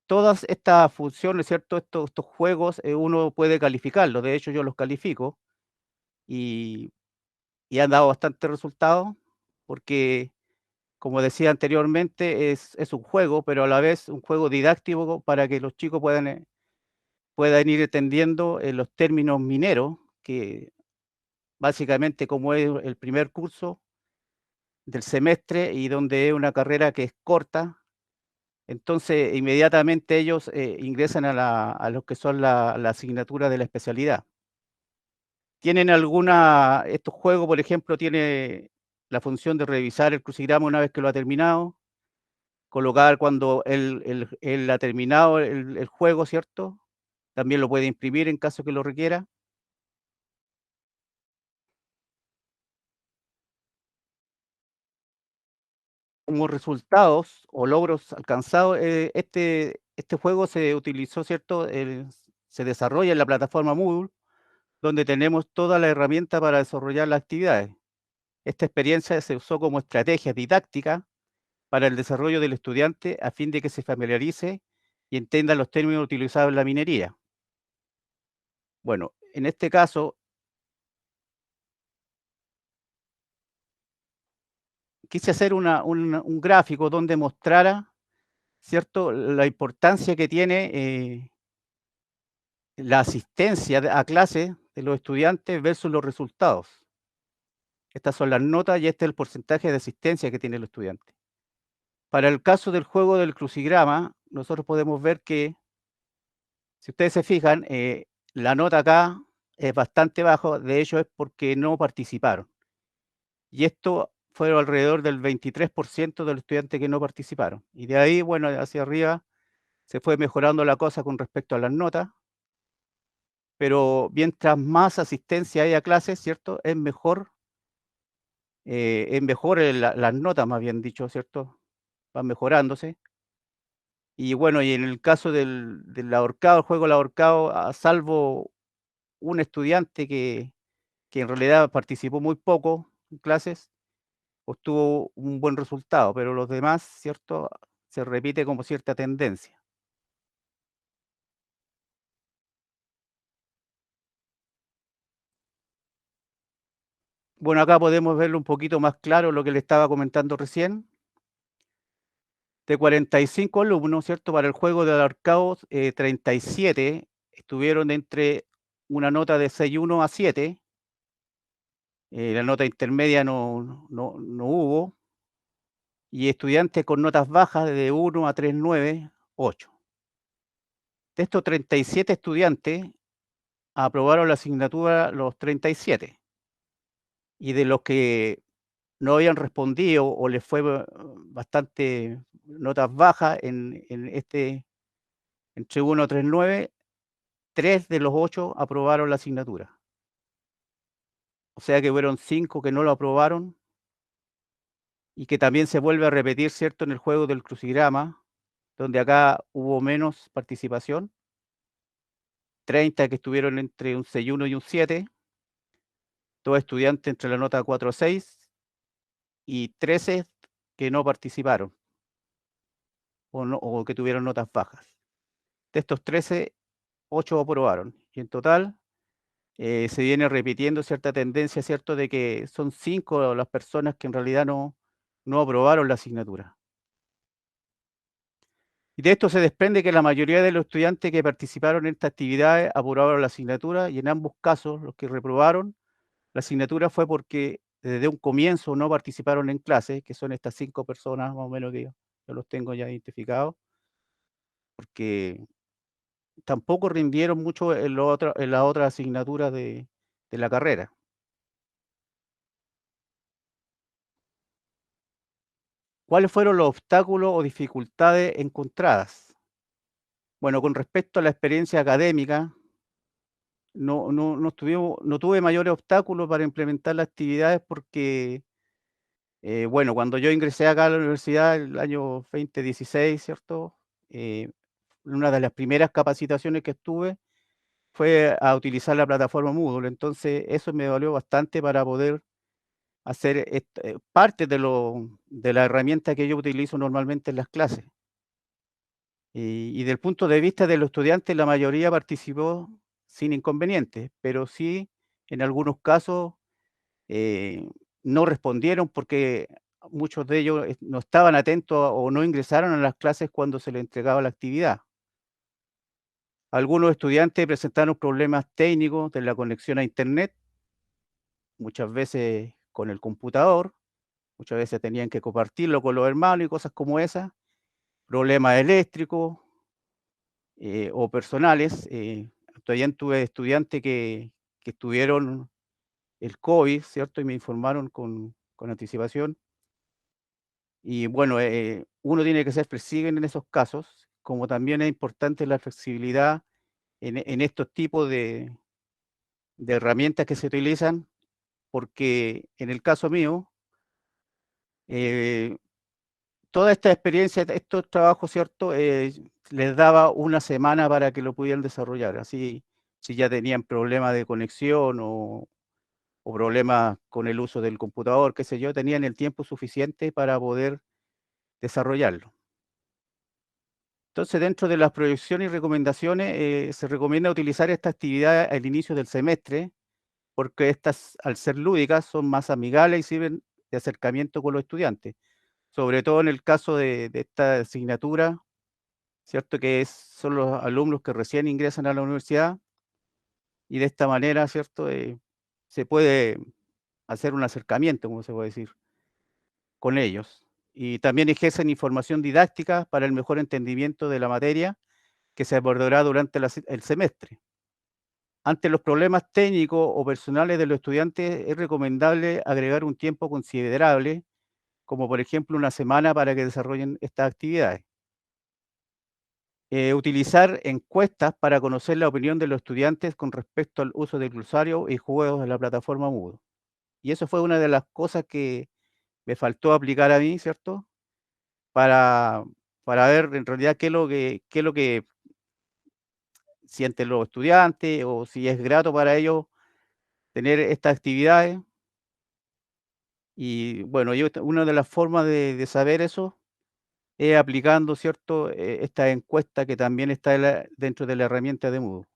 Todas estas funciones, ¿cierto? Estos juegos, uno puede calificarlos. De hecho, yo los califico y han dado bastante resultados porque, como decía anteriormente, es un juego, pero a la vez un juego didáctico para que los chicos puedan ir entendiendo los términos mineros, que básicamente como es el primer curso del semestre y donde es una carrera que es corta, entonces inmediatamente ellos ingresan a lo que son la asignatura de la especialidad. ¿Tienen estos juegos, por ejemplo, tiene la función de revisar el crucigrama una vez que lo ha terminado, colocar cuando él ha terminado el juego, ¿cierto? También lo puede imprimir en caso que lo requiera. Como resultados o logros alcanzados, este juego se utilizó, ¿cierto? Se desarrolla en la plataforma Moodle, donde tenemos toda la herramienta para desarrollar las actividades. Esta experiencia se usó como estrategia didáctica para el desarrollo del estudiante a fin de que se familiarice y entienda los términos utilizados en la minería. Bueno, en este caso, quise hacer un gráfico donde mostrara, ¿cierto?, la importancia que tiene la asistencia a clase de los estudiantes versus los resultados. Estas son las notas y este es el porcentaje de asistencia que tiene el estudiante. Para el caso del juego del crucigrama, nosotros podemos ver que, si ustedes se fijan, la nota acá es bastante baja, de hecho es porque no participaron. Y esto fue alrededor del 23% de los estudiantes que no participaron. Y de ahí, bueno, hacia arriba se fue mejorando la cosa con respecto a las notas, pero mientras más asistencia hay a clases, ¿cierto? Es mejor las notas, más bien dicho, ¿cierto? Van mejorándose. Y bueno, y en el caso del ahorcado, el juego del ahorcado, salvo un estudiante que en realidad participó muy poco en clases, obtuvo un buen resultado, pero los demás, ¿cierto? Se repite como cierta tendencia. Bueno, acá podemos verlo un poquito más claro lo que le estaba comentando recién. De 45 alumnos, ¿cierto? Para el juego de ahorcado, 37 estuvieron entre una nota de 6.1 a 7. La nota intermedia no hubo. Y estudiantes con notas bajas de 1 a 3.9, 8. De estos 37 estudiantes, aprobaron la asignatura los 37. y de los que no habían respondido o les fue bastante notas bajas entre 1 a 3,9, 3 de los 8 aprobaron la asignatura. O sea que fueron 5 que no lo aprobaron y que también se vuelve a repetir, ¿cierto?, en el juego del crucigrama, donde acá hubo menos participación, 30 que estuvieron entre un 6,1 y un 7, 2 estudiantes entre la nota 4 a 6 y 13 que no participaron o que tuvieron notas bajas. De estos 13, 8 aprobaron y en total se viene repitiendo cierta tendencia, ¿cierto?, de que son 5 las personas que en realidad no aprobaron la asignatura. Y de esto se desprende que la mayoría de los estudiantes que participaron en estas actividades aprobaron la asignatura y en ambos casos los que reprobaron la asignatura fue porque desde un comienzo no participaron en clases, que son estas 5 personas más o menos que yo los tengo ya identificados, porque tampoco rindieron mucho en las otras asignaturas de la carrera. ¿Cuáles fueron los obstáculos o dificultades encontradas? Bueno, con respecto a la experiencia académica, no tuve mayores obstáculos para implementar las actividades porque, bueno, cuando yo ingresé acá a la universidad el año 2016, ¿cierto? Una de las primeras capacitaciones que estuve fue a utilizar la plataforma Moodle, entonces eso me valió bastante para poder hacer parte de la herramienta que yo utilizo normalmente en las clases. Y del punto de vista de los estudiantes, la mayoría participó sin inconvenientes, pero sí, en algunos casos, no respondieron porque muchos de ellos no estaban atentos o no ingresaron a las clases cuando se les entregaba la actividad. Algunos estudiantes presentaron problemas técnicos de la conexión a Internet, muchas veces con el computador, muchas veces tenían que compartirlo con los hermanos y cosas como esas, problemas eléctricos o personales. Todavía tuve estudiantes que tuvieron el COVID, ¿cierto? Y me informaron con anticipación. Y bueno, uno tiene que ser flexible en esos casos, como también es importante la flexibilidad en estos tipos de herramientas que se utilizan, porque en el caso mío, eh, toda esta experiencia, estos trabajos, ¿cierto? Les daba una semana para que lo pudieran desarrollar. Así, si ya tenían problemas de conexión o problemas con el uso del computador, qué sé yo, tenían el tiempo suficiente para poder desarrollarlo. Entonces, dentro de las proyecciones y recomendaciones, se recomienda utilizar esta actividad al inicio del semestre, porque estas, al ser lúdicas, son más amigables y sirven de acercamiento con los estudiantes. Sobre todo en el caso de esta asignatura, ¿cierto? Que son los alumnos que recién ingresan a la universidad y de esta manera, ¿cierto? Se puede hacer un acercamiento, como se puede decir, con ellos. Y también ejercen información didáctica para el mejor entendimiento de la materia que se abordará durante el semestre. Ante los problemas técnicos o personales de los estudiantes, es recomendable agregar un tiempo considerable, como por ejemplo una semana para que desarrollen estas actividades. Utilizar encuestas para conocer la opinión de los estudiantes con respecto al uso del glosario y juegos de la plataforma Moodle. Y eso fue una de las cosas que me faltó aplicar a mí, ¿cierto? Para, para ver en realidad qué es lo que sienten los estudiantes o si es grato para ellos tener estas actividades. Y bueno, una de las formas de saber eso es aplicando, ¿cierto? Esta encuesta que también está dentro de la herramienta de Moodle.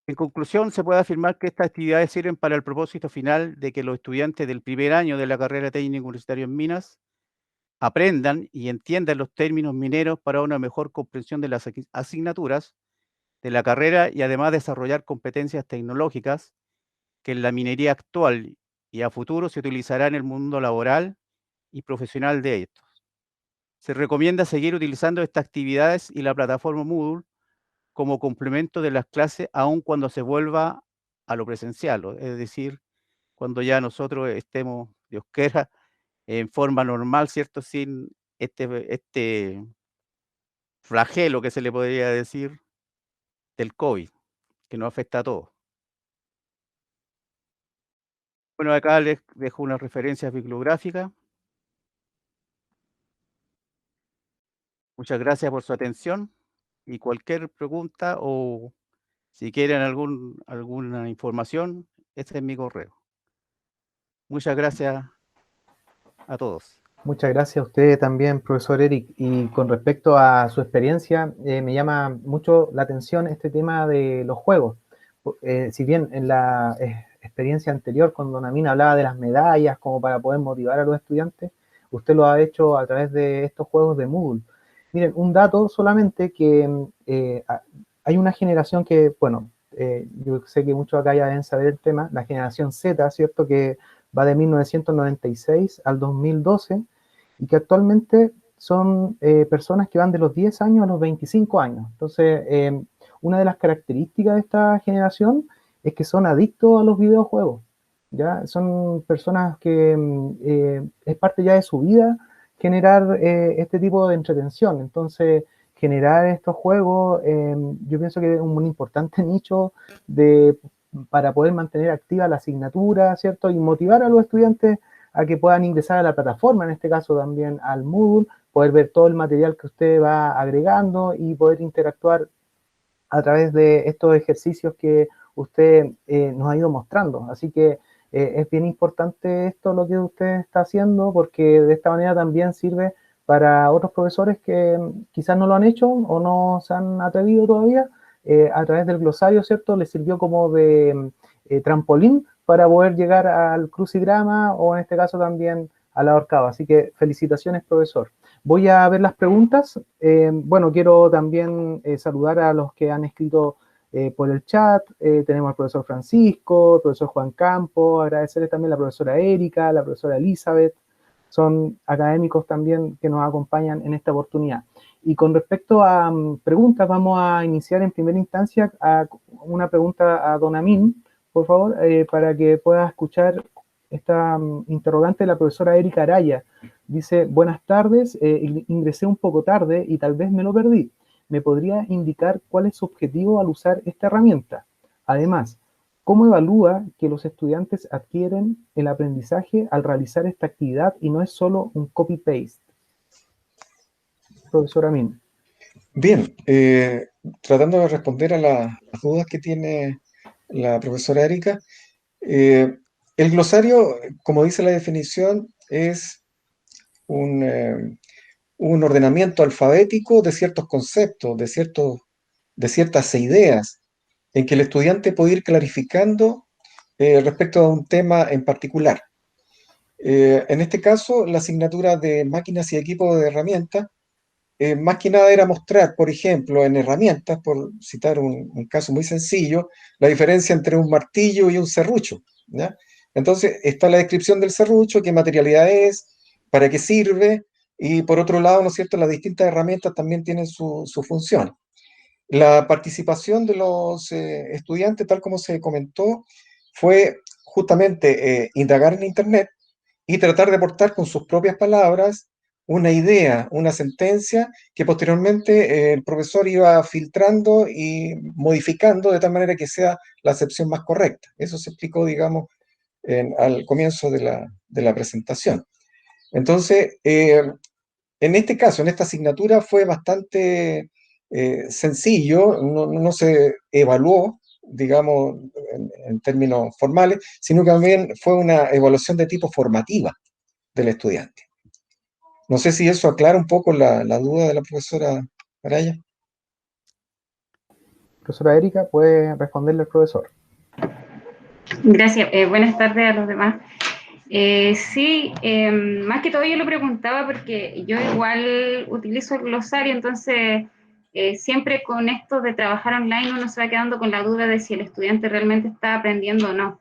En conclusión, se puede afirmar que estas actividades sirven para el propósito final de que los estudiantes del primer año de la carrera técnica universitaria en minas aprendan y entiendan los términos mineros para una mejor comprensión de las asignaturas de la carrera y además desarrollar competencias tecnológicas que en la minería actual y a futuro se utilizará en el mundo laboral y profesional de estos. Se recomienda seguir utilizando estas actividades y la plataforma Moodle como complemento de las clases, aun cuando se vuelva a lo presencial, es decir, cuando ya nosotros estemos, Dios quiera, en forma normal, ¿cierto? Sin este flagelo que se le podría decir del COVID, que nos afecta a todos. Bueno, acá les dejo unas referencias bibliográficas. Muchas gracias por su atención y cualquier pregunta o si quieren alguna información, este es mi correo. Muchas gracias a todos. Muchas gracias a usted también, profesor Eric. Y con respecto a su experiencia, me llama mucho la atención este tema de los juegos. Si bien en la experiencia anterior, cuando Don Amin hablaba de las medallas como para poder motivar a los estudiantes, usted lo ha hecho a través de estos juegos de Moodle. Miren, un dato solamente que hay una generación que, bueno, yo sé que muchos acá ya deben saber el tema, la generación Z, ¿cierto?, que va de 1996 al 2012 y que actualmente son personas que van de los 10 años a los 25 años. Entonces, una de las características de esta generación es que son adictos a los videojuegos, ¿ya? Son personas que es parte ya de su vida generar este tipo de entretención. Entonces, generar estos juegos, yo pienso que es un muy importante nicho para poder mantener activa la asignatura, ¿cierto? Y motivar a los estudiantes a que puedan ingresar a la plataforma, en este caso también al Moodle, poder ver todo el material que usted va agregando y poder interactuar a través de estos ejercicios que usted nos ha ido mostrando. Así que es bien importante esto lo que usted está haciendo, porque de esta manera también sirve para otros profesores que quizás no lo han hecho o no se han atrevido todavía. A través del glosario, ¿cierto? Les sirvió como de trampolín para poder llegar al crucigrama o en este caso también al ahorcado. Así que felicitaciones, profesor. Voy a ver las preguntas. Bueno, quiero también saludar a los que han escrito por el chat. Tenemos al profesor Francisco, al profesor Juan Campo, agradecerles también a la profesora Erika, a la profesora Elizabeth. Son académicos también que nos acompañan en esta oportunidad. Y con respecto a preguntas, vamos a iniciar en primera instancia una pregunta a Don Amin, por favor, para que pueda escuchar esta interrogante de la profesora Erika Araya. Dice, buenas tardes, ingresé un poco tarde y tal vez me lo perdí. ¿Me podría indicar cuál es su objetivo al usar esta herramienta? Además, ¿cómo evalúa que los estudiantes adquieren el aprendizaje al realizar esta actividad y no es solo un copy-paste? Profesor Amin. Bien, tratando de responder a las dudas que tiene la profesora Erika, el glosario, como dice la definición, es un ordenamiento alfabético de ciertos conceptos, de ciertas ideas, en que el estudiante puede ir clarificando respecto a un tema en particular. En este caso, la asignatura de máquinas y equipos de herramientas, más que nada era mostrar, por ejemplo, en herramientas, por citar un caso muy sencillo, la diferencia entre un martillo y un serrucho, ¿ya? Entonces, está la descripción del serrucho, qué materialidad es, para qué sirve, y por otro lado, ¿no es cierto?, las distintas herramientas también tienen su función. La participación de los estudiantes, tal como se comentó, fue justamente indagar en Internet y tratar de aportar con sus propias palabras una idea, una sentencia que posteriormente el profesor iba filtrando y modificando de tal manera que sea la acepción más correcta. Eso se explicó, digamos, al comienzo de la presentación. Entonces, en este caso, en esta asignatura fue bastante sencillo, no se evaluó, digamos, en términos formales, sino que también fue una evaluación de tipo formativa del estudiante. No sé si eso aclara un poco la duda de la profesora Araya. Profesora Erika, puede responderle al profesor. Gracias. Buenas tardes a los demás. Sí, más que todo yo lo preguntaba porque yo igual utilizo el glosario, entonces siempre con esto de trabajar online uno se va quedando con la duda de si el estudiante realmente está aprendiendo o no.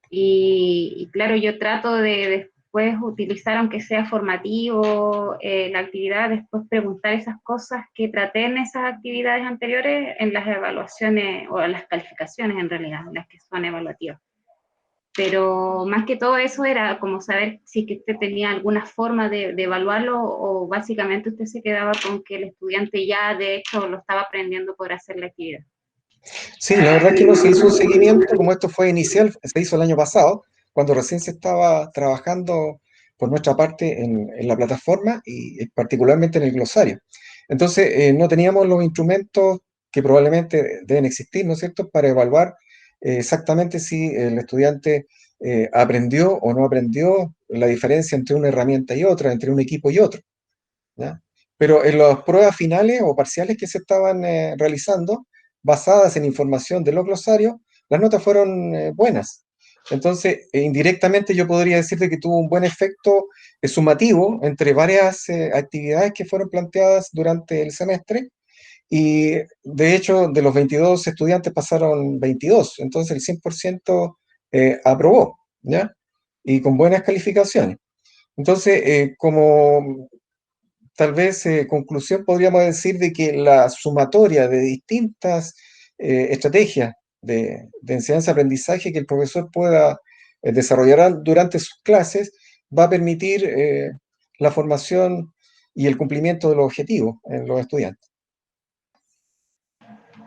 Y claro, yo trato de después utilizar, aunque sea formativo, la actividad, después preguntar esas cosas que traté en esas actividades anteriores en las evaluaciones o en las calificaciones en realidad, las que son evaluativas. pero más que todo eso era como saber si es que usted tenía alguna forma de evaluarlo o básicamente usted se quedaba con que el estudiante ya de hecho lo estaba aprendiendo por hacer la actividad. Sí, la verdad es que no se hizo un seguimiento, como esto fue inicial, se hizo el año pasado, cuando recién se estaba trabajando por nuestra parte en la plataforma y particularmente en el glosario. Entonces, no teníamos los instrumentos que probablemente deben existir, ¿no es cierto?, para evaluar exactamente si el estudiante aprendió o no aprendió, la diferencia entre una herramienta y otra, entre un equipo y otro, ¿ya? Pero en las pruebas finales o parciales que se estaban realizando, basadas en información de los glosarios, las notas fueron buenas. Entonces, indirectamente yo podría decirte que tuvo un buen efecto sumativo entre varias actividades que fueron planteadas durante el semestre y de hecho de los 22 estudiantes pasaron 22, entonces el 100% aprobó, ¿ya? Y con buenas calificaciones. Entonces, como tal vez conclusión podríamos decir de que la sumatoria de distintas estrategias de enseñanza-aprendizaje que el profesor pueda desarrollar durante sus clases va a permitir la formación y el cumplimiento de los objetivos en los estudiantes.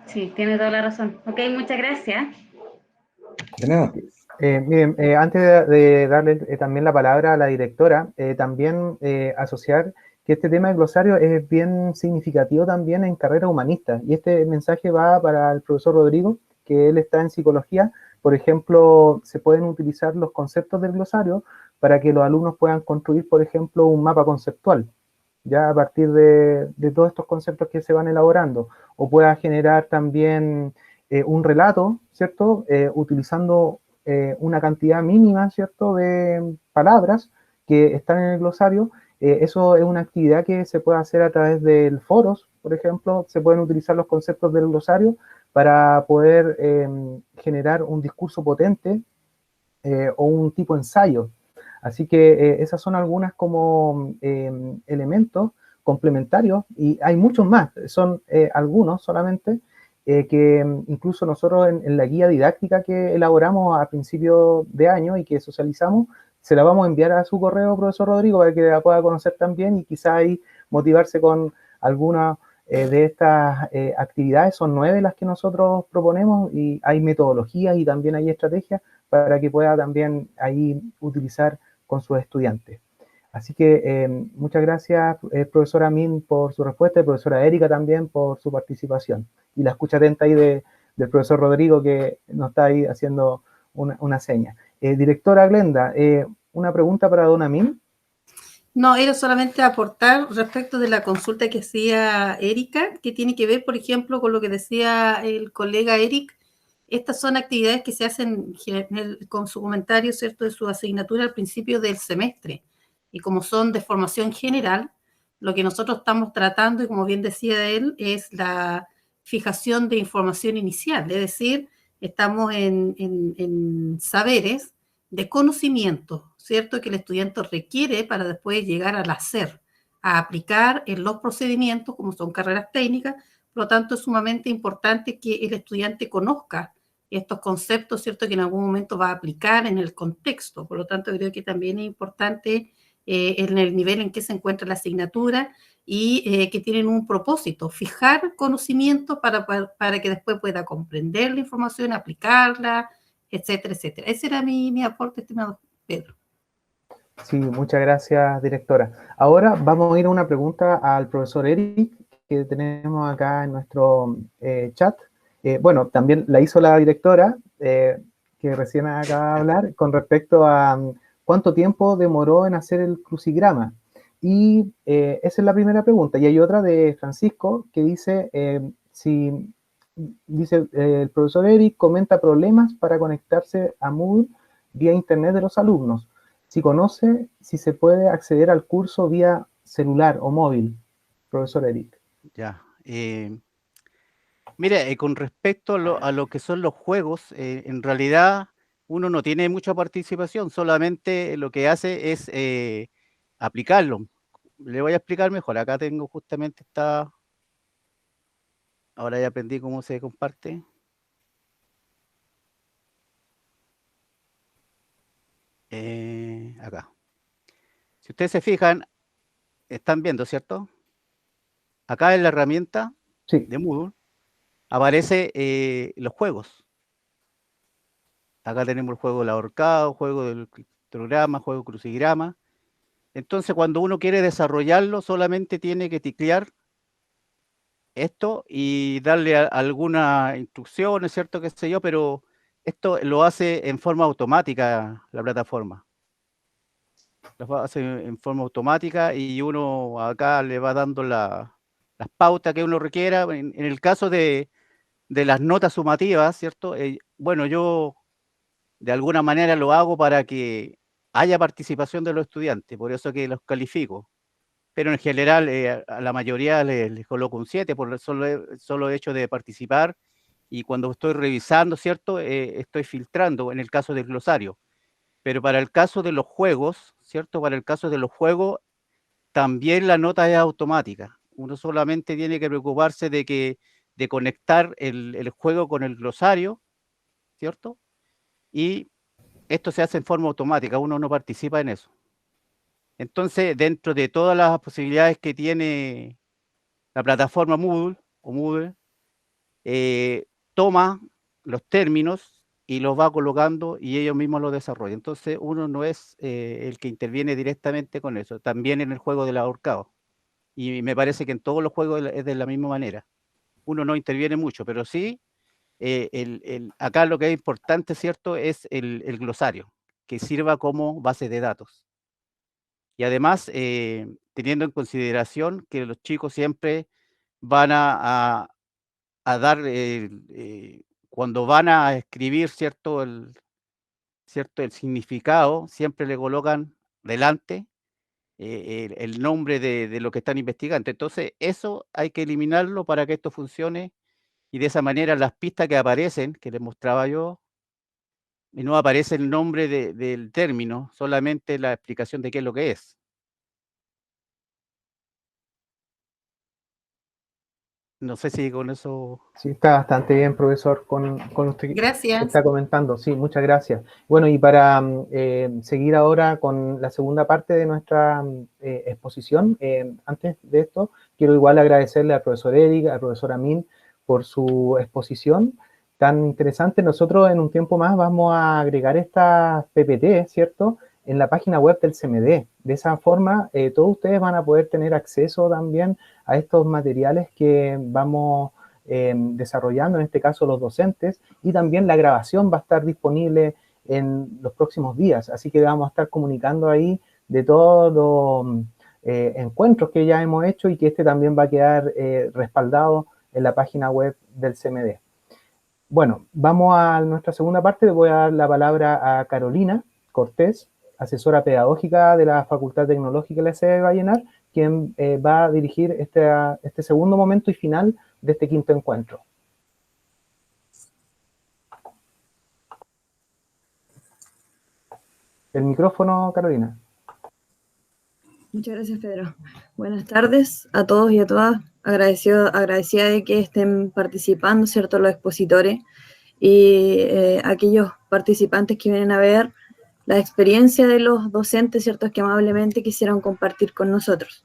Sí, tiene toda la razón. Ok, muchas gracias. De nada. Miren, antes de darle también la palabra a la directora, también asociar que este tema del glosario es bien significativo también en carreras humanistas. Y este mensaje va para el profesor Rodrigo, que él está en psicología. Por ejemplo, se pueden utilizar los conceptos del glosario para que los alumnos puedan construir, por ejemplo, un mapa conceptual, ya a partir de todos estos conceptos que se van elaborando. O pueda generar también un relato, ¿cierto? Utilizando una cantidad mínima, ¿cierto?, de palabras que están en el glosario. Eso es una actividad que se puede hacer a través del foros, por ejemplo. Se pueden utilizar los conceptos del glosario para poder generar un discurso potente o un tipo de ensayo. Así que esas son algunas como elementos complementarios y hay muchos más, son algunos solamente que incluso nosotros en la guía didáctica que elaboramos a principio de año y que socializamos, se la vamos a enviar a su correo, profesor Rodrigo, para que la pueda conocer también y quizá ahí motivarse con alguna de estas actividades. Son 9 las que nosotros proponemos y hay metodologías y también hay estrategias para que pueda también ahí utilizar con sus estudiantes. Así que muchas gracias, profesora Min, por su respuesta, y profesora Erika también por su participación. Y la escucha atenta ahí del profesor Rodrigo, que nos está ahí haciendo una seña. Directora Glenda, una pregunta para dona Min. No, era solamente aportar respecto de la consulta que hacía Erika, que tiene que ver, por ejemplo, con lo que decía el colega Eric. Estas son actividades que se hacen con su comentario, ¿cierto?, de su asignatura al principio del semestre. Y como son de formación general, lo que nosotros estamos tratando, y como bien decía él, es la fijación de información inicial. Es decir, estamos en saberes de conocimiento, ¿cierto?, que el estudiante requiere para después llegar al hacer, a aplicar en los procedimientos, como son carreras técnicas. Por lo tanto, es sumamente importante que el estudiante conozca estos conceptos, ¿cierto?, que en algún momento va a aplicar en el contexto. Por lo tanto, creo que también es importante en el nivel en que se encuentra la asignatura y que tienen un propósito, fijar conocimientos para que después pueda comprender la información, aplicarla, etcétera, etcétera. Ese era mi aporte, estimado Pedro. Sí, muchas gracias, directora. Ahora vamos a ir a una pregunta al profesor Eric, que tenemos acá en nuestro chat. Bueno, también la hizo la directora, que recién acaba de hablar, con respecto a cuánto tiempo demoró en hacer el crucigrama. Y esa es la primera pregunta. Y hay otra de Francisco, que dice, el profesor Eric comenta problemas para conectarse a Moodle vía internet de los alumnos. Si conoce si se puede acceder al curso vía celular o móvil, profesor Eric. Ya. Mira, con respecto a lo que son los juegos, en realidad uno no tiene mucha participación, solamente lo que hace es aplicarlo. Le voy a explicar mejor. Acá tengo justamente ahora ya aprendí cómo se comparte. Acá. Si ustedes se fijan, están viendo, ¿cierto? Acá en la herramienta Sí, de Moodle aparece los juegos. Acá tenemos el juego del ahorcado, juego del criptograma, juego crucigrama. Entonces, cuando uno quiere desarrollarlo, solamente tiene que teclear esto y darle algunas instrucciones, ¿cierto? Qué sé yo, pero esto lo hace en forma automática la plataforma. Lo hace en forma automática y uno acá le va dando las pautas que uno requiera. En el caso de las notas sumativas, ¿cierto? Bueno, yo de alguna manera lo hago para que haya participación de los estudiantes, por eso que los califico. Pero en general a la mayoría les coloco un 7 por el solo hecho de participar, y cuando estoy revisando, ¿cierto? Estoy filtrando en el caso del glosario. Pero para el caso de los juegos, ¿cierto? Para el caso de los juegos, también la nota es automática. Uno solamente tiene que preocuparse de conectar el juego con el glosario, ¿cierto? Y esto se hace en forma automática, uno no participa en eso. Entonces, dentro de todas las posibilidades que tiene la plataforma Moodle, toma los términos y los va colocando y ellos mismos los desarrollan. Entonces, uno no es el que interviene directamente con eso. También en el juego del ahorcado. Y me parece que en todos los juegos es de la misma manera. Uno no interviene mucho, pero sí, acá lo que es importante, ¿cierto?, es el glosario, que sirva como base de datos. Y además, teniendo en consideración que los chicos siempre van a dar, cuando van a escribir, ¿cierto?, el significado, siempre le colocan delante el nombre de lo que están investigando. Entonces, eso hay que eliminarlo para que esto funcione, y de esa manera las pistas que aparecen, que les mostraba yo, y no aparece el nombre del término, solamente la explicación de qué es lo que es. No sé si con eso... sí, está bastante bien, profesor, con usted que Gracias. está comentando. Sí, muchas gracias. Bueno, y para seguir ahora con la segunda parte de nuestra exposición, antes de esto, quiero igual agradecerle al profesor Eric, al profesor Amin, por su exposición tan interesante. Nosotros en un tiempo más vamos a agregar estas PPT, ¿cierto?, en la página web del CMD. De esa forma, todos ustedes van a poder tener acceso también a estos materiales que vamos desarrollando, en este caso los docentes, y también la grabación va a estar disponible en los próximos días, así que vamos a estar comunicando ahí de todos los encuentros que ya hemos hecho, y que este también va a quedar respaldado en la página web del CMD. Bueno, vamos a nuestra segunda parte. Le voy a dar la palabra a Carolina Cortés, asesora pedagógica de la Facultad Tecnológica de la sede de Vallenar, quien va a dirigir este segundo momento y final de este quinto encuentro. El micrófono, Carolina. Muchas gracias, Pedro. Buenas tardes a todos y a todas. Agradecida de que estén participando, ¿cierto?, los expositores y aquellos participantes que vienen a ver la experiencia de los docentes, ¿cierto?, que amablemente quisieron compartir con nosotros.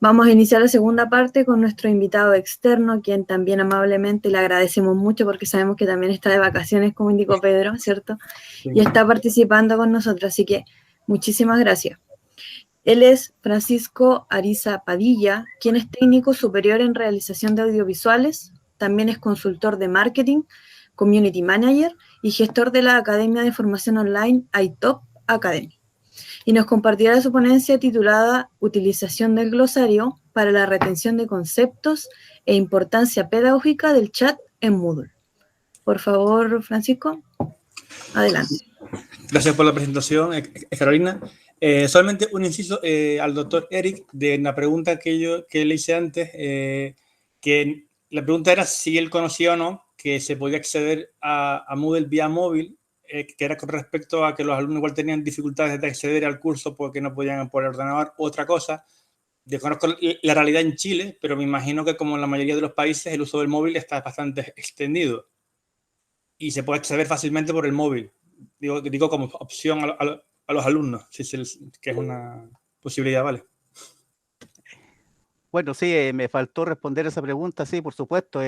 Vamos a iniciar la segunda parte con nuestro invitado externo, a quien también amablemente le agradecemos mucho porque sabemos que también está de vacaciones, como indicó Pedro, ¿cierto? Sí. Y está participando con nosotros, así que muchísimas gracias. Él es Francisco Ariza Padilla, quien es técnico superior en realización de audiovisuales, también es consultor de marketing, community manager y gestor de la Academia de Formación Online iTop Academy. Y nos compartirá su ponencia titulada Utilización del glosario para la retención de conceptos e importancia pedagógica del chat en Moodle. Por favor, Francisco, adelante. Gracias por la presentación, Carolina. Solamente un inciso al doctor Eric de la pregunta que le hice antes, que la pregunta era si él conocía o no que se podía acceder a Moodle vía móvil, que era con respecto a que los alumnos igual tenían dificultades de acceder al curso porque no podían por el ordenador. Otra cosa, desconozco la realidad en Chile, pero me imagino que como en la mayoría de los países el uso del móvil está bastante extendido y se puede acceder fácilmente por el móvil. Digo como opción a los alumnos, que es una posibilidad, ¿vale? Bueno, sí, me faltó responder esa pregunta, sí, por supuesto.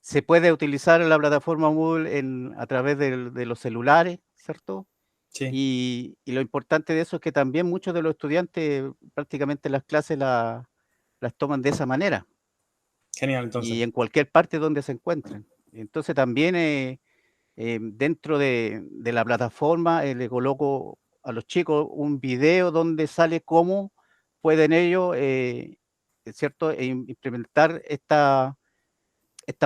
Se puede utilizar la plataforma Moodle a través de los celulares, ¿cierto? Sí. Y lo importante de eso es que también muchos de los estudiantes prácticamente las clases las toman de esa manera. Genial, entonces. Y en cualquier parte donde se encuentren. Entonces también dentro de la plataforma le coloco a los chicos un video donde sale cómo pueden ellos, ¿cierto?, implementar esta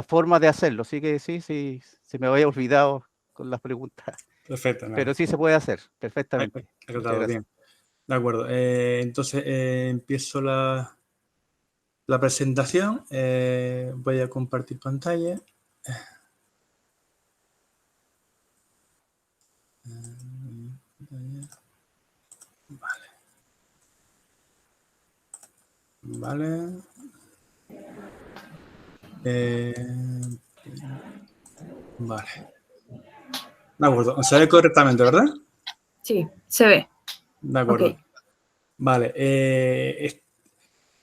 forma de hacerlo. Así que sí, se me había olvidado con las preguntas. Perfecto. Nada. Pero sí se puede hacer perfectamente. Aclarado, bien. De acuerdo. Entonces empiezo la presentación. Voy a compartir pantalla. Vale. Vale. De acuerdo. Se ve correctamente, ¿verdad? Sí, se ve. De acuerdo. Ok. Vale.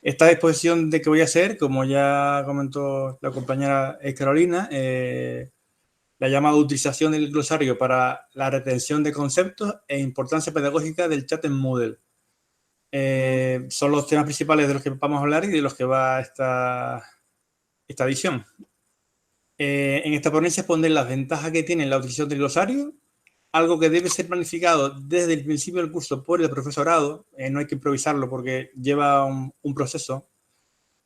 Esta exposición de que voy a hacer, como ya comentó la compañera Carolina, la llamada utilización del glosario para la retención de conceptos e importancia pedagógica del chat en Moodle. Son los temas principales de los que vamos a hablar y de los que va esta edición. En esta ponencia expondré las ventajas que tiene la utilización del glosario, algo que debe ser planificado desde el principio del curso por el profesorado, no hay que improvisarlo porque lleva un proceso,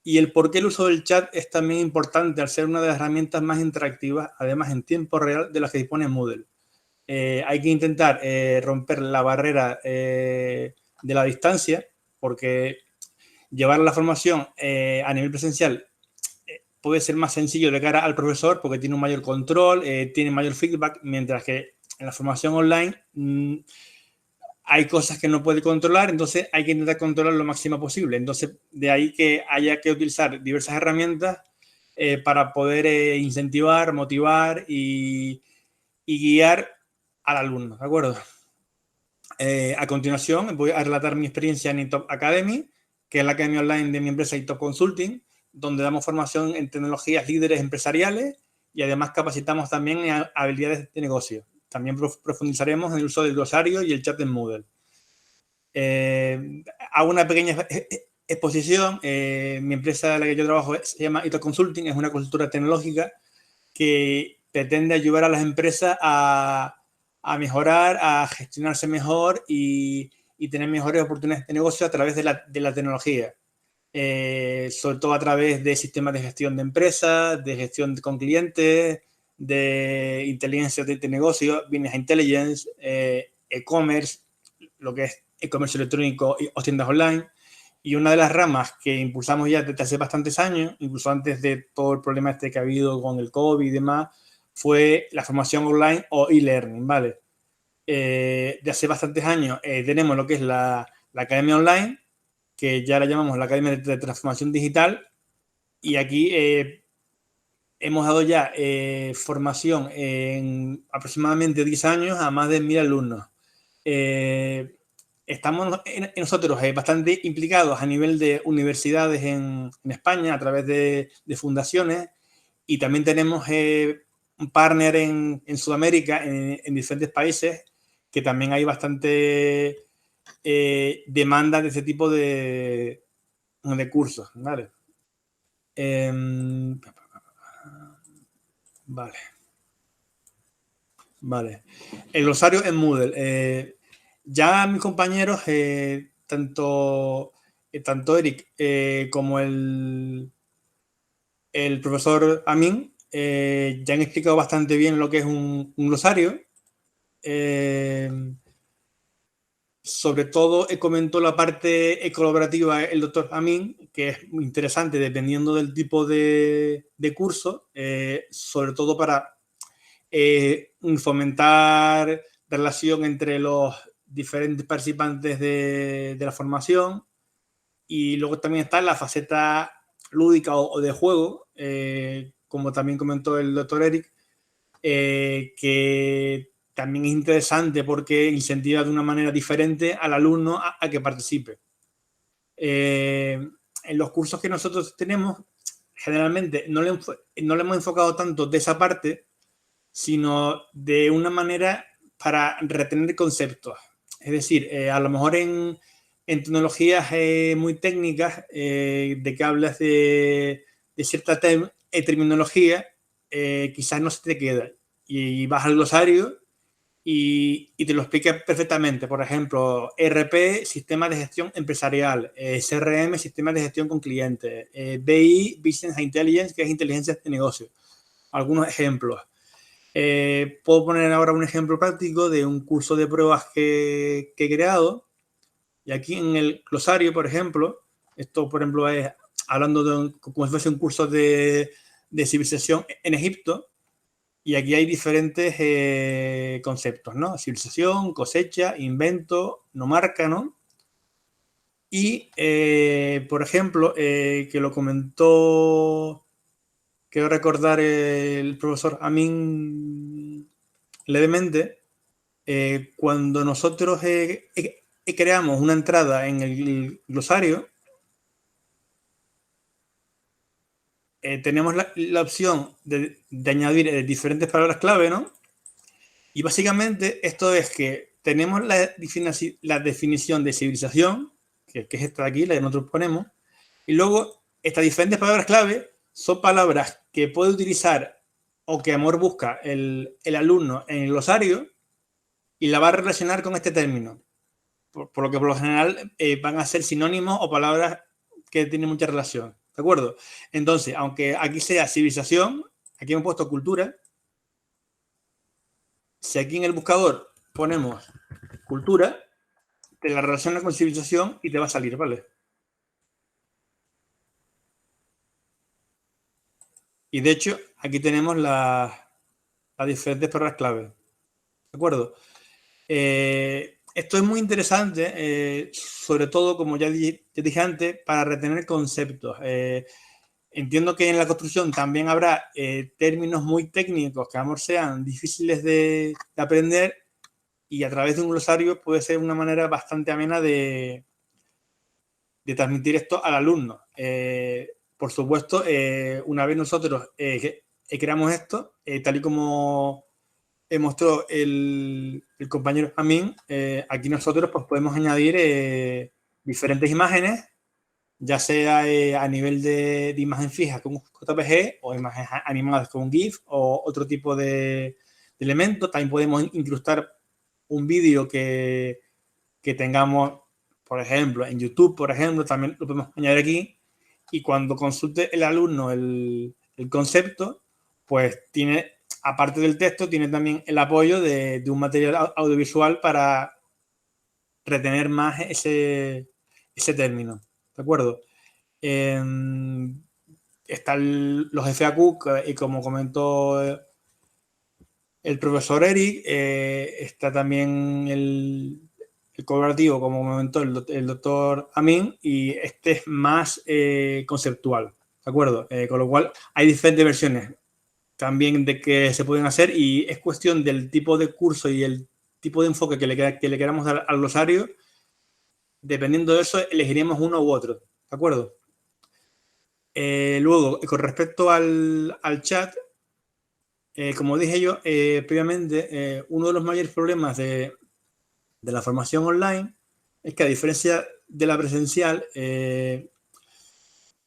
y el por qué el uso del chat es también importante al ser una de las herramientas más interactivas, además en tiempo real, de las que dispone Moodle. Hay que intentar romper la barrera de la distancia, porque llevar la formación a nivel presencial puede ser más sencillo de cara al profesor porque tiene un mayor control, tiene mayor feedback, mientras que en la formación online hay cosas que no puede controlar, entonces hay que intentar controlar lo máximo posible. Entonces, de ahí que haya que utilizar diversas herramientas para poder incentivar, motivar y guiar al alumno, ¿de acuerdo? A continuación, voy a relatar mi experiencia en iTop Academy, que es la academia online de mi empresa iTop Consulting, donde damos formación en tecnologías líderes empresariales y además capacitamos también en habilidades de negocio. También profundizaremos en el uso del glosario y el chat en Moodle. Hago una pequeña exposición. Mi empresa en la que yo trabajo se llama iTop Consulting, es una consultora tecnológica que pretende ayudar a las empresas a mejorar, a gestionarse mejor y tener mejores oportunidades de negocio a través de la tecnología. Sobre todo a través de sistemas de gestión de empresas, de gestión con clientes, de inteligencia de negocio, business intelligence, e-commerce, lo que es e-commerce electrónico o tiendas online. Y una de las ramas que impulsamos ya desde hace bastantes años, incluso antes de todo el problema que ha habido con el COVID y demás, fue la formación online o e-learning, ¿vale? De hace bastantes años tenemos lo que es la academia online, que ya la llamamos la Academia de Transformación Digital, y aquí hemos dado ya formación en aproximadamente 10 años a más de 1000 alumnos. Estamos nosotros bastante implicados a nivel de universidades en España a través de fundaciones, y también tenemos un partner en Sudamérica, en diferentes países, que también hay bastante demanda de ese tipo de cursos, ¿vale? Vale. El glosario en Moodle. Ya mis compañeros, tanto Eric como el profesor Amin, ya han explicado bastante bien lo que es un glosario. Sobre todo comentó la parte colaborativa el doctor Amin, que es muy interesante dependiendo del tipo de curso, sobre todo para fomentar relación entre los diferentes participantes de la formación. Y luego también está la faceta lúdica o de juego, como también comentó el doctor Eric, que también es interesante porque incentiva de una manera diferente al alumno a que participe. En los cursos que nosotros tenemos, generalmente no le hemos enfocado tanto de esa parte, sino de una manera para retener conceptos. Es decir, a lo mejor en tecnologías muy técnicas, de que hablas de cierta terminología, quizás no se te queda. Y vas al glosario y te lo explica perfectamente. Por ejemplo, ERP, Sistema de Gestión Empresarial, CRM, Sistema de Gestión con Clientes, BI, Business Intelligence, que es Inteligencia de Negocio. Algunos ejemplos. Puedo poner ahora un ejemplo práctico de un curso de pruebas que he creado. Y aquí en el glosario, por ejemplo, esto, por ejemplo, es hablando de como si fuese un curso de civilización en Egipto. Y aquí hay diferentes conceptos, ¿no? Civilización, cosecha, invento, nomarca, ¿no? Y, por ejemplo, que lo comentó, quiero recordar el profesor Amin levemente, cuando nosotros creamos una entrada en el glosario, tenemos la opción de añadir diferentes palabras clave, ¿no? Y básicamente esto es que tenemos la definición de civilización, que es esta de aquí, la que nosotros ponemos, y luego estas diferentes palabras clave son palabras que puede utilizar o que Amor busca el alumno en el glosario y la va a relacionar con este término. Por lo que por lo general van a ser sinónimos o palabras que tienen mucha relación. ¿De acuerdo? Entonces, aunque aquí sea civilización, aquí hemos puesto cultura. Si aquí en el buscador ponemos cultura, te la relaciona con civilización y te va a salir, ¿vale? Y de hecho, aquí tenemos las diferentes palabras clave. ¿De acuerdo? Esto es muy interesante, sobre todo, como ya dije antes, para retener conceptos. Entiendo que en la construcción también habrá términos muy técnicos que a lo mejor sean difíciles de aprender, y a través de un glosario puede ser una manera bastante amena de transmitir esto al alumno. Por supuesto, una vez nosotros creamos esto, tal y como mostró el compañero Amin, aquí nosotros pues, podemos añadir diferentes imágenes, ya sea a nivel de imagen fija con un JPG o imágenes animadas con un GIF o otro tipo de elementos. También podemos incrustar un vídeo que tengamos, por ejemplo, en YouTube, por ejemplo, también lo podemos añadir aquí, y cuando consulte el alumno el concepto, pues tiene, aparte del texto, tiene también el apoyo de un material audiovisual para retener más ese término. ¿De acuerdo? Están los FAQ, y como comentó el profesor Eric, está también el colaborativo, como comentó el doctor Amin, y este es más conceptual, ¿de acuerdo? Con lo cual hay diferentes versiones también de que se pueden hacer, y es cuestión del tipo de curso y el tipo de enfoque que le queramos dar al glosario. Dependiendo de eso, elegiremos uno u otro, ¿de acuerdo? Luego, con respecto al chat, como dije yo previamente, uno de los mayores problemas de la formación online es que, a diferencia de la presencial,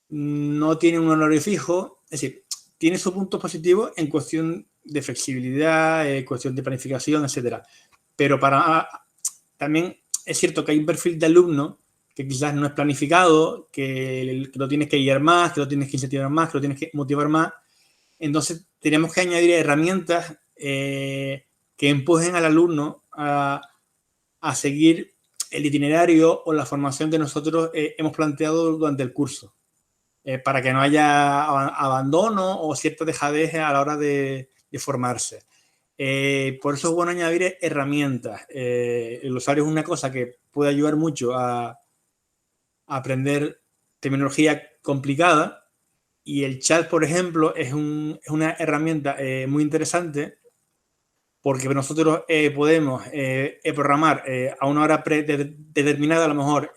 no tiene un horario fijo. Es decir, tiene sus puntos positivos en cuestión de flexibilidad, cuestión de planificación, etcétera. Pero también es cierto que hay un perfil de alumno que quizás no es planificado, que lo tienes que guiar más, que lo tienes que incentivar más, que lo tienes que motivar más. Entonces, tenemos que añadir herramientas que empujen al alumno a seguir el itinerario o la formación que nosotros hemos planteado durante el curso, para que no haya abandono o cierta dejadez a la hora de formarse. Por eso es bueno añadir herramientas. El glosario es una cosa que puede ayudar mucho a aprender terminología complicada, y el chat, por ejemplo, es una herramienta muy interesante porque nosotros podemos programar a una hora determinada, a lo mejor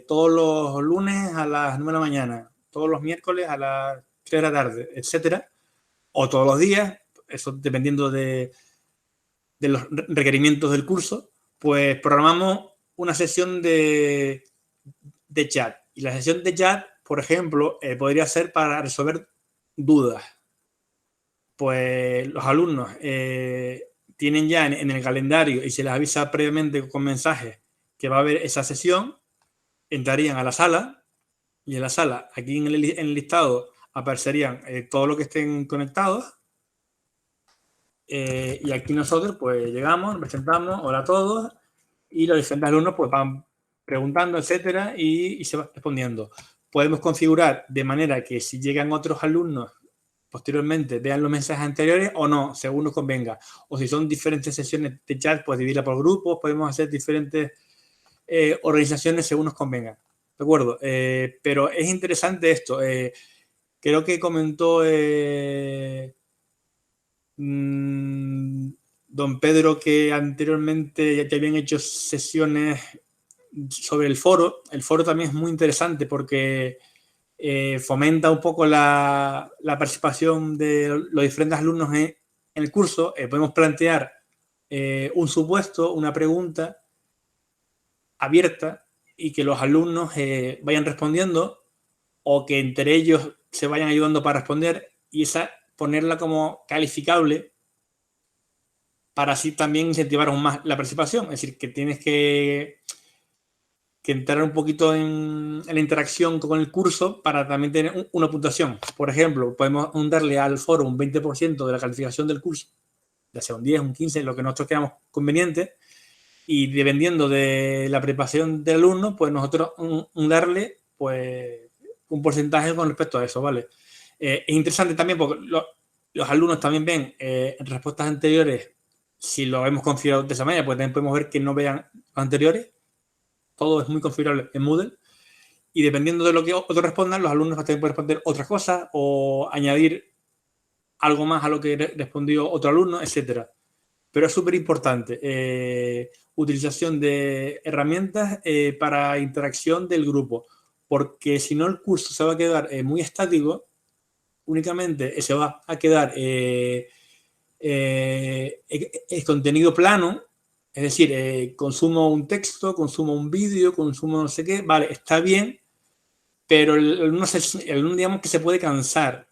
todos los lunes a las 9 de la mañana, todos los miércoles a las 3 de la tarde, etcétera, o todos los días, eso dependiendo de los requerimientos del curso, pues programamos una sesión de chat. Y la sesión de chat, por ejemplo, podría ser para resolver dudas. Pues los alumnos tienen ya en el calendario y se les avisa previamente con mensajes que va a haber esa sesión, entrarían a la sala y en la sala, aquí en el listado, aparecerían todo lo que estén conectados. Y aquí nosotros pues llegamos, nos presentamos, hola a todos, y los diferentes alumnos pues van preguntando, etcétera, y se va respondiendo. Podemos configurar de manera que si llegan otros alumnos posteriormente vean los mensajes anteriores o no, según nos convenga. O si son diferentes sesiones de chat, pues dividirla por grupos, podemos hacer diferentes organizaciones según nos convenga. ¿De acuerdo? Pero es interesante esto. Creo que comentó don Pedro que anteriormente ya te habían hecho sesiones sobre el foro. El foro también es muy interesante porque fomenta un poco la participación de los diferentes alumnos en el curso. Podemos plantear un supuesto, una pregunta abierta y que los alumnos vayan respondiendo o que entre ellos se vayan ayudando para responder y esa ponerla como calificable para así también incentivar aún más la participación. Es decir, que tienes que entrar un poquito en la interacción con el curso para también tener una puntuación. Por ejemplo, podemos darle al foro un 20% de la calificación del curso, ya sea un 10, un 15, lo que nosotros creamos conveniente, y dependiendo de la preparación del alumno, pues nosotros darle pues un porcentaje con respecto a eso, ¿vale? Es interesante también porque los alumnos también ven en respuestas anteriores, si lo hemos configurado de esa manera, pues también podemos ver que no vean los anteriores. Todo es muy configurable en Moodle y dependiendo de lo que otros respondan, los alumnos también pueden responder otras cosas o añadir algo más a lo que respondió otro alumno, etcétera. Pero es súper importante utilización de herramientas para interacción del grupo, porque si no el curso se va a quedar muy estático, únicamente se va a quedar el contenido plano. Es decir, consumo un texto, consumo un vídeo, consumo no sé qué, vale, está bien, pero el alumno digamos que se puede cansar,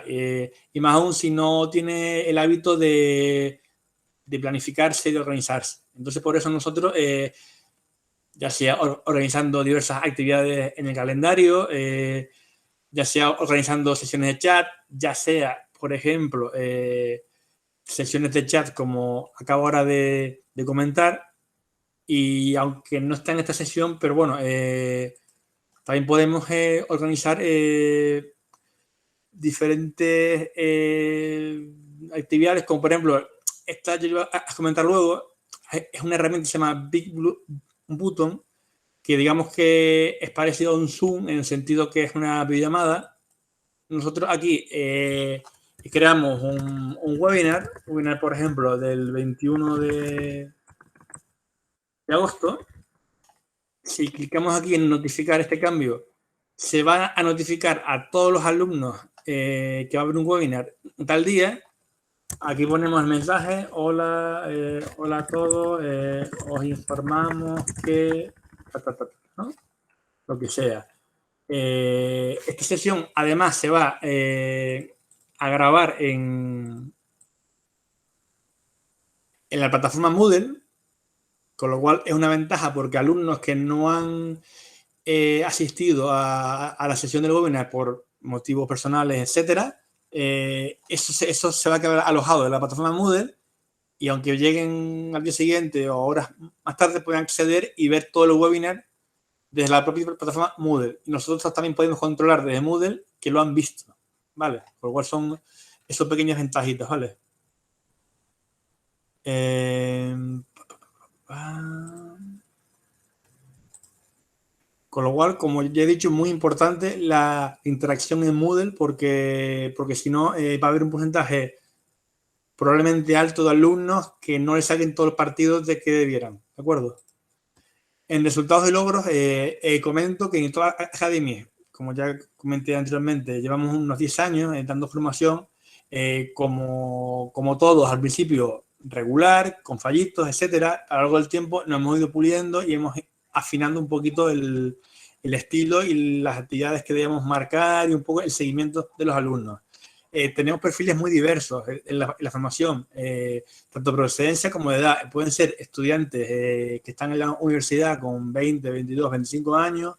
y más aún si no tiene el hábito de planificarse y de organizarse. Entonces, por eso nosotros, ya sea organizando diversas actividades en el calendario, ya sea organizando sesiones de chat, ya sea, por ejemplo, sesiones de chat como acabo ahora de comentar, y aunque no está en esta sesión, pero bueno, también podemos organizar diferentes actividades, como por ejemplo, esta yo iba a comentar luego, es una herramienta que se llama Big Button, que digamos que es parecido a un Zoom en el sentido que es una videollamada. Nosotros aquí creamos un webinar, por ejemplo, del 21 de agosto. Si clicamos aquí en notificar este cambio, se va a notificar a todos los alumnos que va a haber un webinar tal día. Aquí ponemos el mensaje, hola a todos, os informamos que... ¿no? Lo que sea. Esta sesión además se va a grabar en la plataforma Moodle, con lo cual es una ventaja porque alumnos que no han asistido a la sesión del webinar por motivos personales, etcétera, eso se va a quedar alojado en la plataforma Moodle y aunque lleguen al día siguiente o horas más tarde pueden acceder y ver todo el webinar desde la propia plataforma Moodle. Y nosotros también podemos controlar desde Moodle que lo han visto, ¿vale? Por lo cual son esos pequeños ventajitas, ¿vale? Con lo cual, como ya he dicho, es muy importante la interacción en Moodle porque si no va a haber un porcentaje probablemente alto de alumnos que no le saquen todo el partido de que debieran, ¿de acuerdo? En resultados y logros, comento que en toda academia, como ya comenté anteriormente, llevamos unos 10 años dando formación, como todos al principio, regular, con fallitos, etcétera. A lo largo del tiempo nos hemos ido puliendo y hemos afinando un poquito el estilo y las actividades que debemos marcar y un poco el seguimiento de los alumnos. Tenemos perfiles muy diversos en la formación, tanto de procedencia como de edad. Pueden ser estudiantes que están en la universidad con 20, 22, 25 años,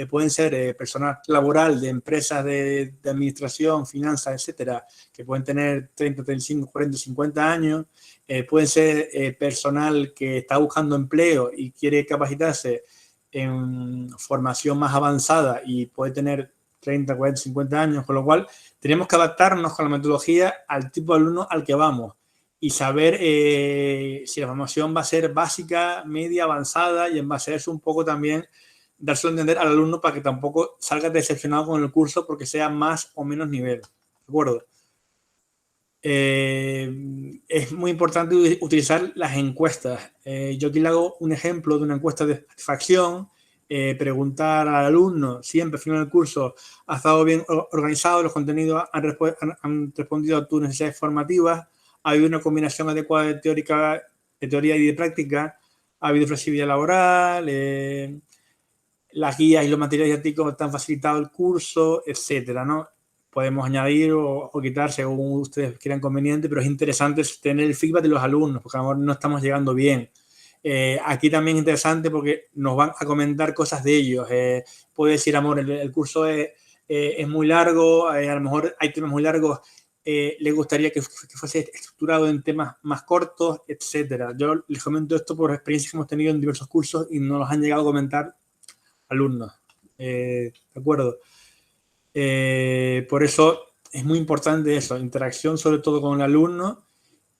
pueden ser personal laboral de empresas de administración, finanzas, etcétera, que pueden tener 30, 35, 40, 50 años, pueden ser personal que está buscando empleo y quiere capacitarse en formación más avanzada y puede tener 30, 40, 50 años, con lo cual tenemos que adaptarnos con la metodología al tipo de alumno al que vamos y saber si la formación va a ser básica, media, avanzada, y en base a eso un poco también dárselo a entender al alumno para que tampoco salga decepcionado con el curso porque sea más o menos nivel, ¿de acuerdo? Es muy importante utilizar las encuestas. Yo aquí le hago un ejemplo de una encuesta de satisfacción. Preguntar al alumno si en perfil del curso ha estado bien organizado, los contenidos han respondido a tus necesidades formativas, ha habido una combinación adecuada de teoría y de práctica, ha habido flexibilidad laboral, las guías y los materiales didácticos te han facilitado el curso, etcétera, ¿no? Podemos añadir o quitar según ustedes quieran conveniente, pero es interesante tener el feedback de los alumnos porque a lo mejor no estamos llegando bien. Aquí también es interesante porque nos van a comentar cosas de ellos. Puede decir, amor, el curso es muy largo, a lo mejor hay temas muy largos, le gustaría que fuese estructurado en temas más cortos, etcétera. Yo les comento esto por experiencias que hemos tenido en diversos cursos y nos los han llegado a comentar alumnos. ¿De acuerdo? Por eso es muy importante eso, interacción sobre todo con el alumno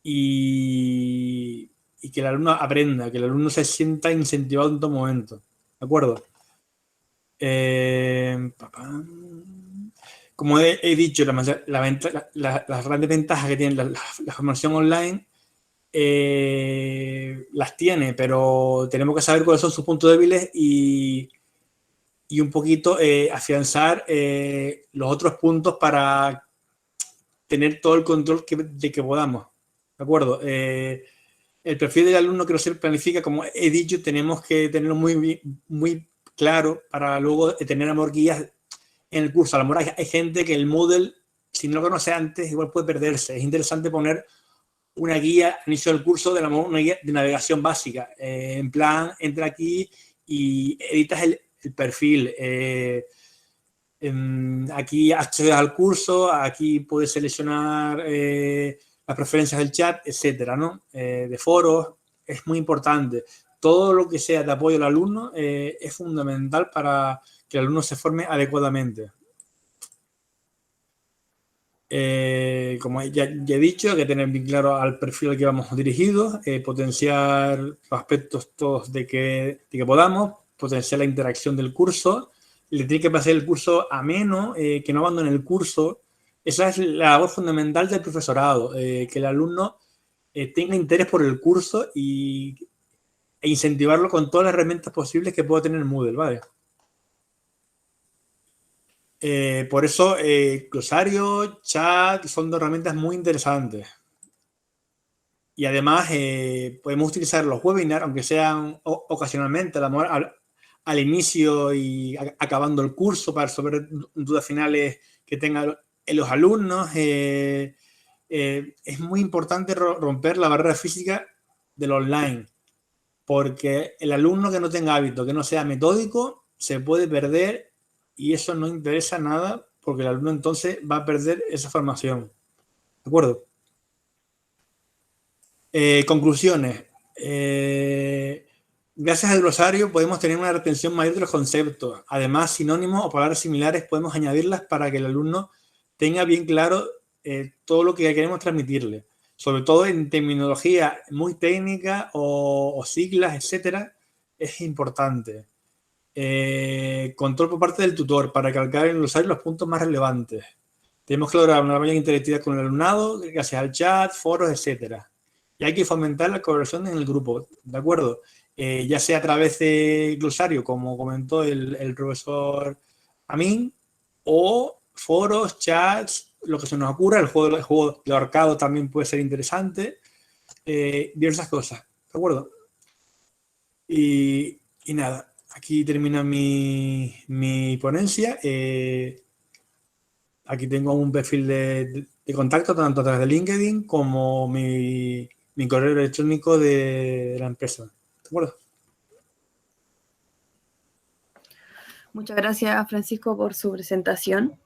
y que el alumno aprenda, que el alumno se sienta incentivado en todo momento. ¿De acuerdo? Como he dicho, las grandes ventajas que tiene la formación online las tiene, pero tenemos que saber cuáles son sus puntos débiles y un poquito afianzar los otros puntos para tener todo el control de que podamos. ¿De acuerdo? El perfil del alumno que no se planifica, como he dicho, tenemos que tenerlo muy claro para luego tener amor guías en el curso. A lo mejor hay gente que el Moodle, si no lo conoce antes, igual puede perderse. Es interesante poner una guía al inicio del curso, una guía de navegación básica. En plan, entra aquí y editas el perfil. Aquí accedes al curso, aquí puedes seleccionar las preferencias del chat, etcétera, ¿no? De foros, es muy importante. Todo lo que sea de apoyo al alumno es fundamental para que el alumno se forme adecuadamente. Como ya he dicho, hay que tener bien claro al perfil al que vamos dirigidos, potenciar los aspectos todos de que podamos, potenciar la interacción del curso, le tiene que pasar el curso ameno, que no abandone el curso. Esa es la labor fundamental del profesorado, que el alumno tenga interés por el curso e incentivarlo con todas las herramientas posibles que pueda tener Moodle, ¿vale? Por eso, glosario, chat, son dos herramientas muy interesantes. Y además, podemos utilizar los webinars, aunque sean ocasionalmente, al inicio y acabando el curso para resolver dudas finales que tengan los alumnos. Es muy importante romper la barrera física del online, porque el alumno que no tenga hábito, que no sea metódico, se puede perder y eso no interesa nada porque el alumno entonces va a perder esa formación. ¿De acuerdo? Conclusiones. Gracias al glosario podemos tener una retención mayor de los conceptos. Además, sinónimos o palabras similares podemos añadirlas para que el alumno tenga bien claro todo lo que queremos transmitirle. Sobre todo en terminología muy técnica o siglas, etcétera, es importante. Control por parte del tutor para calcar en el glosario los puntos más relevantes. Tenemos que lograr una mayor interactividad con el alumnado, gracias al chat, foros, etcétera. Y hay que fomentar la colaboración en el grupo, ¿de acuerdo? Ya sea a través de glosario, como comentó el profesor Amin, o foros, chats, lo que se nos ocurra. El juego de ahorcado también puede ser interesante. Diversas cosas, ¿de acuerdo? Y nada, aquí termina mi ponencia. Aquí tengo un perfil de contacto, tanto a través de LinkedIn como mi correo electrónico de la empresa. ¿De acuerdo? Muchas gracias, Francisco, por su presentación.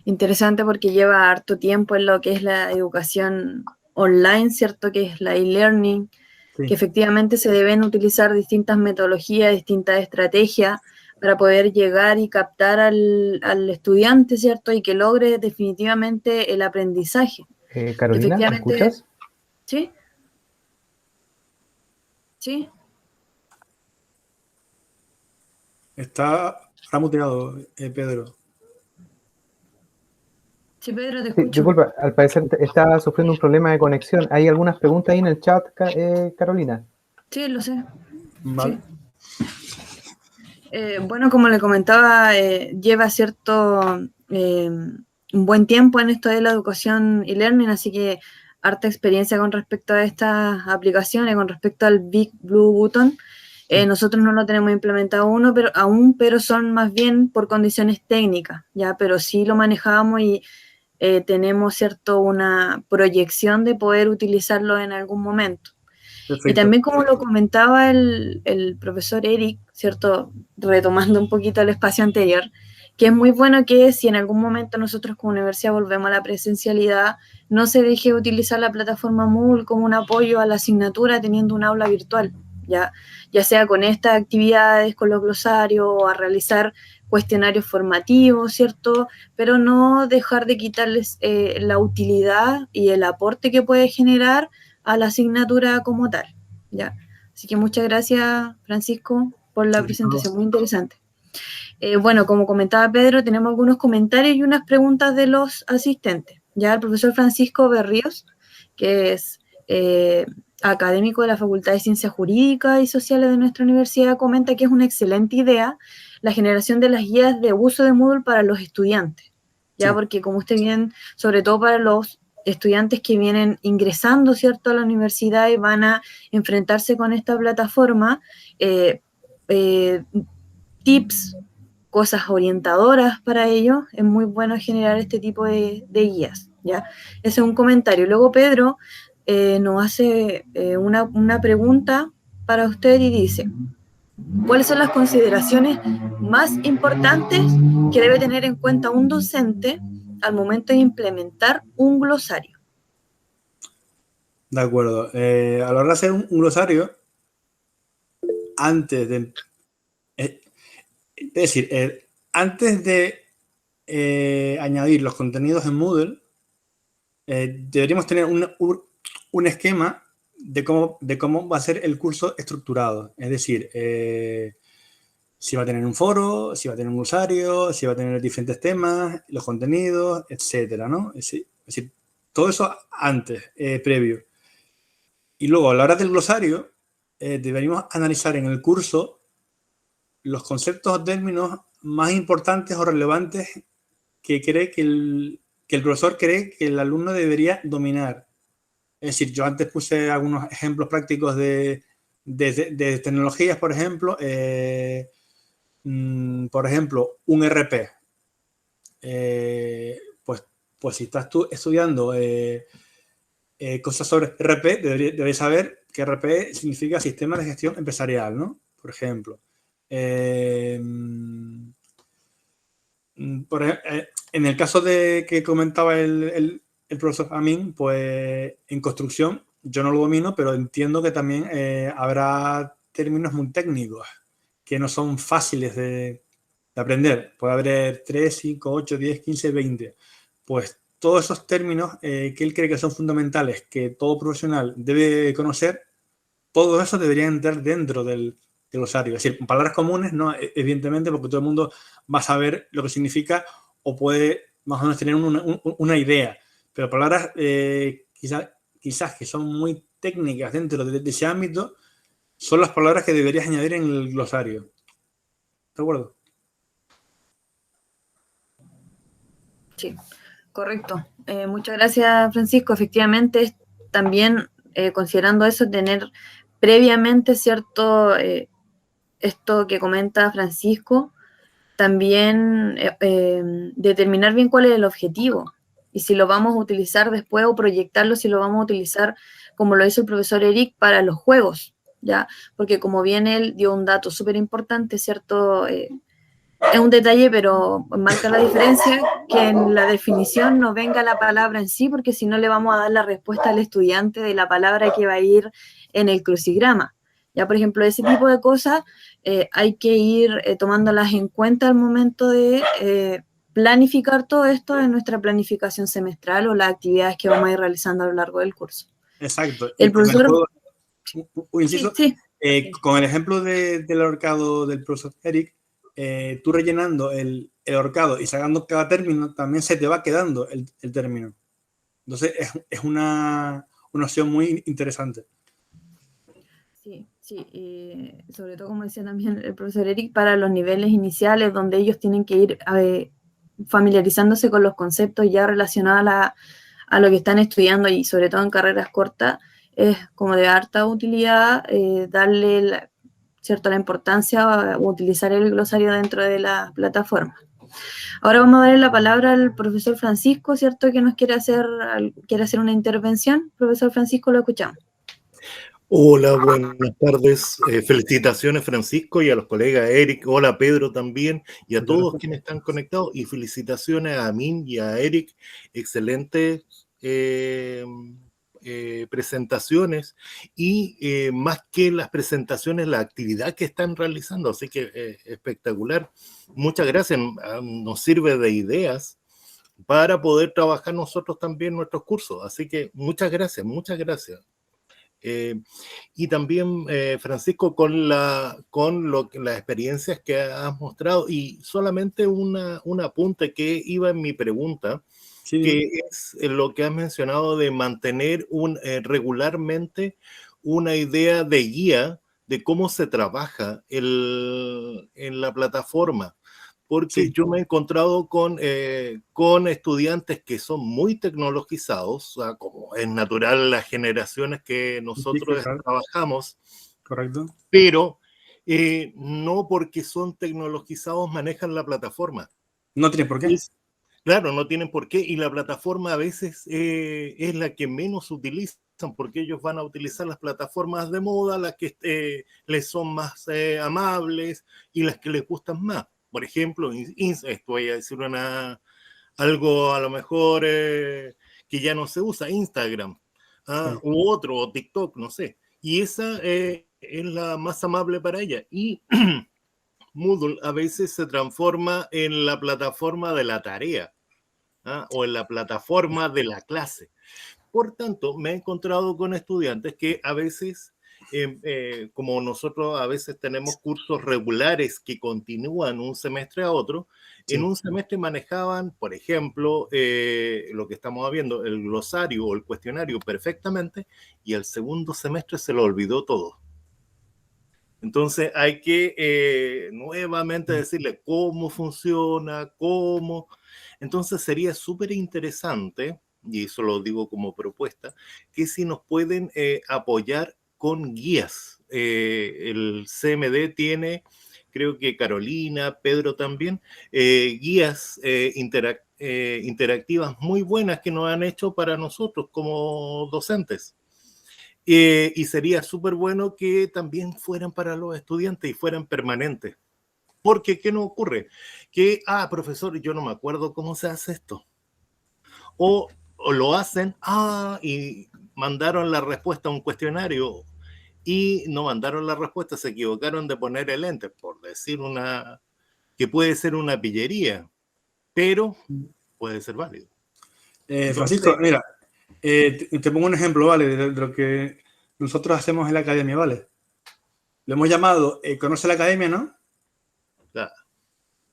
Interesante porque lleva harto tiempo en lo que es la educación online, ¿cierto? Que es la e-learning, Sí. que efectivamente se deben utilizar distintas metodologías, distintas estrategias para poder llegar y captar al estudiante, ¿cierto? Y que logre definitivamente el aprendizaje. Carolina, ¿me escuchas? ¿Sí? ¿Sí? Está muteado, Pedro. Sí, Pedro, te Sí, escucho. disculpa, al parecer está sufriendo un problema de conexión. ¿Hay algunas preguntas ahí en el chat, Carolina? Sí, lo sé. Vale. Sí. Bueno, como le comentaba, lleva cierto un buen tiempo en esto de la educación y learning, así que harta experiencia con respecto a estas aplicaciones, con respecto al Big Blue Button. Nosotros no lo tenemos implementado aún, pero son más bien por condiciones técnicas, ya, pero sí lo manejamos y tenemos cierto una proyección de poder utilizarlo en algún momento. Perfecto. Y también como lo comentaba el profesor Eric, ¿cierto? Retomando un poquito el espacio anterior, que es muy bueno que si en algún momento nosotros como universidad volvemos a la presencialidad, no se deje de utilizar la plataforma Moodle como un apoyo a la asignatura teniendo un aula virtual, ya sea con estas actividades, con los glosarios, o a realizar cuestionarios formativos, ¿cierto? Pero no dejar de quitarles la utilidad y el aporte que puede generar a la asignatura como tal, ¿ya? Así que muchas gracias, Francisco, por la presentación, muy interesante. Bueno, como comentaba Pedro, tenemos algunos comentarios y unas preguntas de los asistentes. Ya el profesor Francisco Berríos, que es académico de la Facultad de Ciencias Jurídicas y Sociales de nuestra universidad, comenta que es una excelente idea la generación de las guías de uso de Moodle para los estudiantes, ya, porque como usted bien, sobre todo para los estudiantes que vienen ingresando, ¿cierto?, a la universidad y van a enfrentarse con esta plataforma, tips, cosas orientadoras para ellos, es muy bueno generar este tipo de guías, ¿ya? Ese es un comentario. Luego Pedro nos hace una pregunta para usted y dice, ¿cuáles son las consideraciones más importantes que debe tener en cuenta un docente al momento de implementar un glosario? De acuerdo. A la hora de hacer un glosario, antes de... es decir, antes de añadir los contenidos en Moodle, deberíamos tener un esquema de cómo va a ser el curso estructurado. Es decir, si va a tener un foro, si va a tener un glosario, si va a tener diferentes temas, los contenidos, etcétera, ¿no? Es decir, todo eso antes, previo. Y luego, a la hora del glosario, deberíamos analizar en el curso los conceptos o términos más importantes o relevantes que cree que el profesor cree que el alumno debería dominar. Es decir, yo antes puse algunos ejemplos prácticos de tecnologías, por ejemplo, un RP. Pues si estás tú estudiando cosas sobre RP, deberías saber que RP significa Sistema de Gestión Empresarial, ¿no? Por ejemplo. En el caso de que comentaba el profesor Amin, pues en construcción yo no lo domino, pero entiendo que también habrá términos muy técnicos que no son fáciles de aprender. Puede haber 3, 5, 8, 10, 15, 20. Pues todos esos términos que él cree que son fundamentales, que todo profesional debe conocer, todo eso debería entrar dentro del glosario. Es decir, palabras comunes, no, evidentemente, porque todo el mundo va a saber lo que significa o puede más o menos tener una idea, pero palabras quizás que son muy técnicas dentro de ese ámbito, son las palabras que deberías añadir en el glosario. ¿De acuerdo? Sí, correcto. Muchas gracias, Francisco. Efectivamente, también considerando eso, tener previamente, ¿cierto? Esto que comenta Francisco, también determinar bien cuál es el objetivo y si lo vamos a utilizar después o proyectarlo, si lo vamos a utilizar como lo hizo el profesor Eric para los juegos, ¿ya? Porque como bien él dio un dato súper importante, ¿cierto? Es un detalle, pero marca la diferencia que en la definición no venga la palabra en sí, porque si no le vamos a dar la respuesta al estudiante de la palabra que va a ir en el crucigrama. Ya, por ejemplo, ese tipo de cosas hay que ir tomándolas en cuenta al momento de planificar todo esto en nuestra planificación semestral o las actividades que vamos a ir realizando a lo largo del curso. Exacto. El profesor... Inciso, sí. Con el ejemplo del ahorcado del profesor Eric, tú rellenando el ahorcado y sacando cada término, también se te va quedando el término. Entonces, es una opción muy interesante. Sí, y sobre todo, como decía también el profesor Eric, para los niveles iniciales, donde ellos tienen que ir familiarizándose con los conceptos ya relacionados a lo que están estudiando y sobre todo en carreras cortas, es como de harta utilidad darle la importancia o utilizar el glosario dentro de la plataforma. Ahora vamos a darle la palabra al profesor Francisco, ¿cierto? Que nos quiere hacer una intervención. Profesor Francisco, lo escuchamos. Hola, buenas tardes. Felicitaciones, Francisco, y a los colegas Eric. Hola, Pedro, también, y a todos quienes están conectados. Y felicitaciones a Amin y a Eric. Excelentes presentaciones. Y más que las presentaciones, la actividad que están realizando. Así que espectacular. Muchas gracias. Nos sirve de ideas para poder trabajar nosotros también nuestros cursos. Así que muchas gracias, muchas gracias. Y también, Francisco, con las experiencias que has mostrado, y solamente un apunte que iba en mi pregunta, sí, que es lo que has mencionado de mantener regularmente una idea de guía de cómo se trabaja en la plataforma. Porque sí, yo me he encontrado con estudiantes que son muy tecnologizados, o sea, como es natural las generaciones que nosotros sí, trabajamos. Correcto. Pero no porque son tecnologizados manejan la plataforma. No tienen por qué. Claro, no tienen por qué, y la plataforma a veces es la que menos utilizan, porque ellos van a utilizar las plataformas de moda, las que les son más amables y las que les gustan más. Por ejemplo, voy a decir algo a lo mejor que ya no se usa, Instagram, sí, u otro, o TikTok, no sé. Y esa es la más amable para ella. Y Moodle a veces se transforma en la plataforma de la tarea, o en la plataforma de la clase. Por tanto, me he encontrado con estudiantes que a veces, como nosotros a veces tenemos cursos regulares que continúan un semestre a otro, sí, en un semestre manejaban, por ejemplo, lo que estamos viendo, el glosario o el cuestionario perfectamente, y el segundo semestre se lo olvidó todo. Entonces hay que nuevamente decirle cómo funciona, cómo. Entonces sería súper interesante, y eso lo digo como propuesta, que si nos pueden apoyar con guías. El CMD tiene, creo que Carolina, Pedro también, guías interactivas muy buenas que nos han hecho para nosotros como docentes. Y sería súper bueno que también fueran para los estudiantes y fueran permanentes. Porque, ¿qué nos ocurre? Que, profesor, yo no me acuerdo cómo se hace esto. O lo hacen, y mandaron la respuesta a un cuestionario y no mandaron la respuesta, se equivocaron de poner el enter, por decir que puede ser una pillería, pero puede ser válido. Francisco, mira, te pongo un ejemplo, ¿vale? De lo que nosotros hacemos en la academia, ¿vale? Lo hemos llamado Conoce la Academia, ¿no? Ya.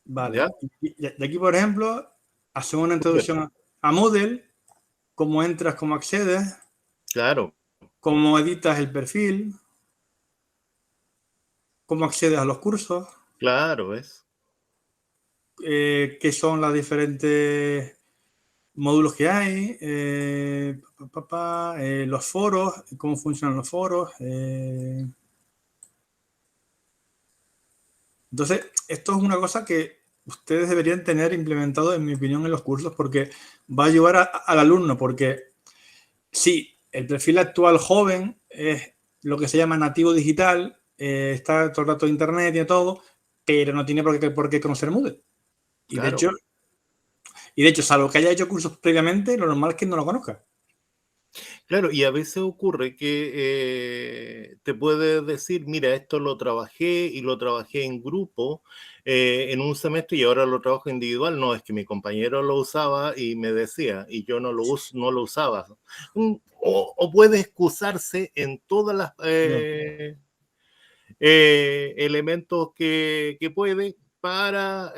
Vale. ¿Ya? Y aquí, por ejemplo, hacen una introducción a Moodle, cómo entras, cómo accedes, Claro, cómo editas el perfil, cómo accedes a los cursos, claro, es. qué son los diferentes módulos que hay, los foros, cómo funcionan los foros. Entonces, esto es una cosa que ustedes deberían tener implementado, en mi opinión, en los cursos, porque va a ayudar al alumno, porque sí, el perfil actual joven es lo que se llama nativo digital, está todo el rato en internet y todo, pero no tiene por qué conocer Moodle. Y Claro. de hecho, salvo que haya hecho cursos previamente, lo normal es que no lo conozca. Claro, y a veces ocurre que te puedes decir, mira, esto lo trabajé y lo trabajé en grupo en un semestre y ahora lo trabajo individual. No, es que mi compañero lo usaba y me decía, y yo no lo usaba. O puede excusarse en todas las elementos que puede para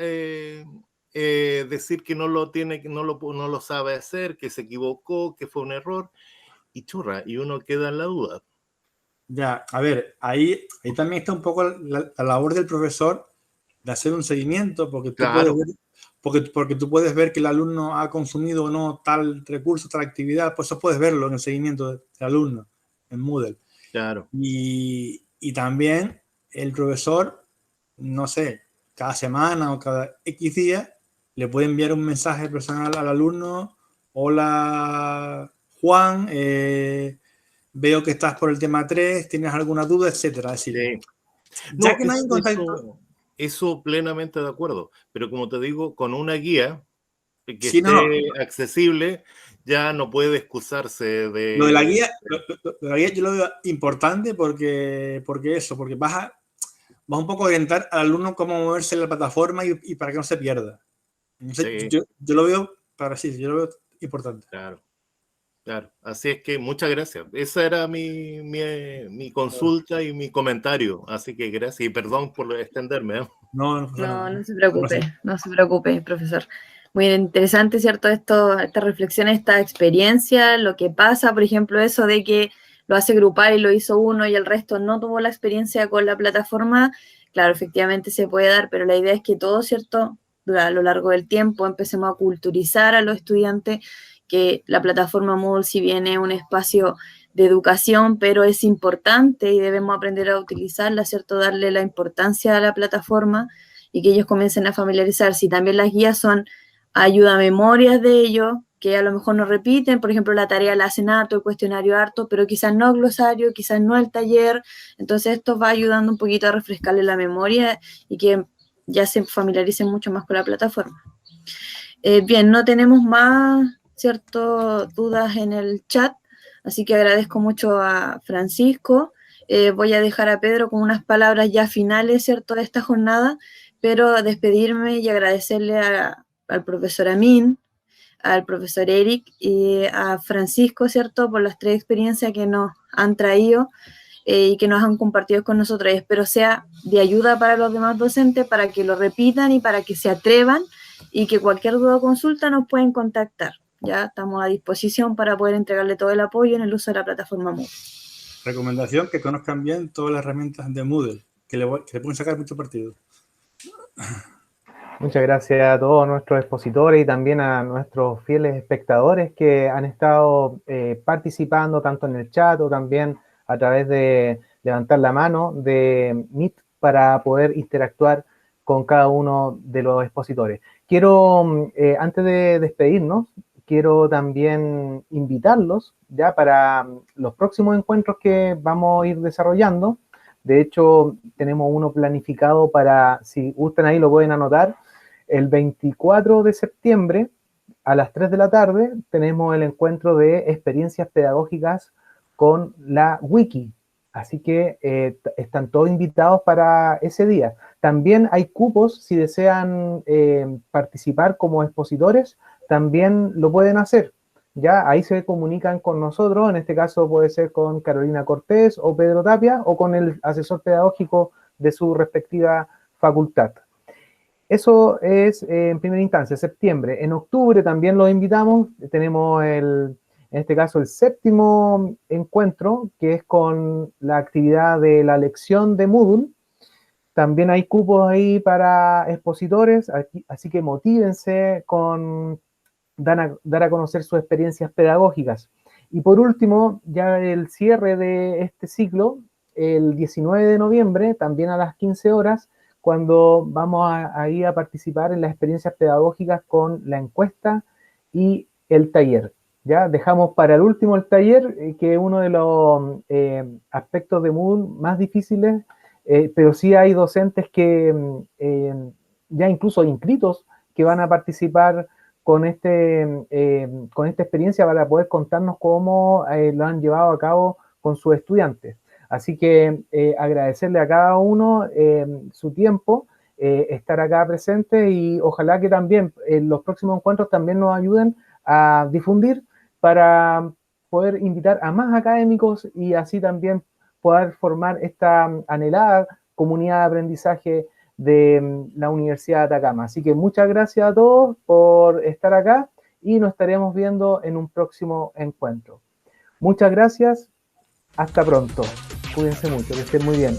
decir que no lo tiene, que no lo sabe hacer, que se equivocó, que fue un error. Y churra, y uno queda en la duda. Ya, a ver, ahí también está un poco la labor del profesor de hacer un seguimiento, porque tú Claro. puedes ver, porque tú puedes ver que el alumno ha consumido o no tal recurso, tal actividad, pues eso puedes verlo en el seguimiento del alumno, en Moodle. Claro. Y también el profesor, no sé, cada semana o cada X día, le puede enviar un mensaje personal al alumno: hola Juan, veo que estás por el tema 3, ¿tienes alguna duda? Etcétera. Es decir, Sí. ya No, que no hay contacto. eso plenamente de acuerdo. Pero como te digo, con una guía que Sí, esté no. accesible, ya no puede excusarse de... Lo de la guía, lo de la guía yo lo veo importante porque vas un poco a orientar al alumno cómo moverse en la plataforma y para que no se pierda. Entonces, Sí. yo lo veo yo lo veo importante. Claro, claro. Así es que muchas gracias. Esa era mi consulta y mi comentario. Así que gracias y perdón por extenderme. No se preocupe, profesor. Muy interesante, ¿cierto? Estas reflexiones, esta experiencia, lo que pasa, por ejemplo, eso de que lo hace grupal y lo hizo uno y el resto no tuvo la experiencia con la plataforma. Claro, efectivamente se puede dar, pero la idea es que todo, ¿cierto? A lo largo del tiempo empecemos a culturizar a los estudiantes que la plataforma Moodle, si bien es un espacio de educación, pero es importante y debemos aprender a utilizarla, ¿cierto? Darle la importancia a la plataforma y que ellos comiencen a familiarizarse. Y también las guías son ayuda a memorias de ellos, que a lo mejor no repiten, por ejemplo, la tarea la hacen harto, el cuestionario harto, pero quizás no glosario, quizás no el taller. Entonces esto va ayudando un poquito a refrescarle la memoria y que ya se familiaricen mucho más con la plataforma. Bien, no tenemos más, ¿cierto?, dudas en el chat. Así que agradezco mucho a Francisco. Voy a dejar a Pedro con unas palabras ya finales, ¿cierto?, de esta jornada, pero despedirme y agradecerle al profesor Amin, al profesor Eric y a Francisco, ¿cierto?, por las 3 experiencias que nos han traído y que nos han compartido con nosotros. Y espero sea de ayuda para los demás docentes, para que lo repitan y para que se atrevan y que cualquier duda o consulta nos pueden contactar. Ya estamos a disposición para poder entregarle todo el apoyo en el uso de la plataforma Moodle. Recomendación: que conozcan bien todas las herramientas de Moodle, que le pueden sacar mucho partido. Muchas gracias a todos nuestros expositores y también a nuestros fieles espectadores que han estado participando tanto en el chat o también a través de levantar la mano de Meet para poder interactuar con cada uno de los expositores. Quiero, antes de despedirnos, quiero también invitarlos ya para los próximos encuentros que vamos a ir desarrollando. De hecho, tenemos uno planificado para, si gustan ahí lo pueden anotar, el 24 de septiembre a las 3 de la tarde tenemos el encuentro de experiencias pedagógicas con la Wiki. Así que están todos invitados para ese día. También hay cupos, si desean participar como expositores, también lo pueden hacer. Ya ahí se comunican con nosotros, en este caso puede ser con Carolina Cortés o Pedro Tapia o con el asesor pedagógico de su respectiva facultad. Eso es en primera instancia, septiembre. En octubre también los invitamos. Tenemos en este caso el 7º encuentro, que es con la actividad de la lección de Moodle. También hay cupos ahí para expositores, así que motívense con dar a conocer sus experiencias pedagógicas. Y por último, ya el cierre de este ciclo, el 19 de noviembre, también a las 15 horas, cuando vamos a ir a participar en las experiencias pedagógicas con la encuesta y el taller. ¿Ya? Dejamos para el último el taller, que es uno de los aspectos de Moodle más difíciles, pero sí hay docentes que ya incluso inscritos que van a participar con esta experiencia para poder contarnos cómo lo han llevado a cabo con sus estudiantes. Así que agradecerle a cada uno su tiempo, estar acá presente, y ojalá que también en los próximos encuentros también nos ayuden a difundir para poder invitar a más académicos y así también poder formar esta anhelada comunidad de aprendizaje de la Universidad de Atacama. Así que muchas gracias a todos por estar acá y nos estaremos viendo en un próximo encuentro. Muchas gracias, hasta pronto. Cuídense mucho, que estén muy bien.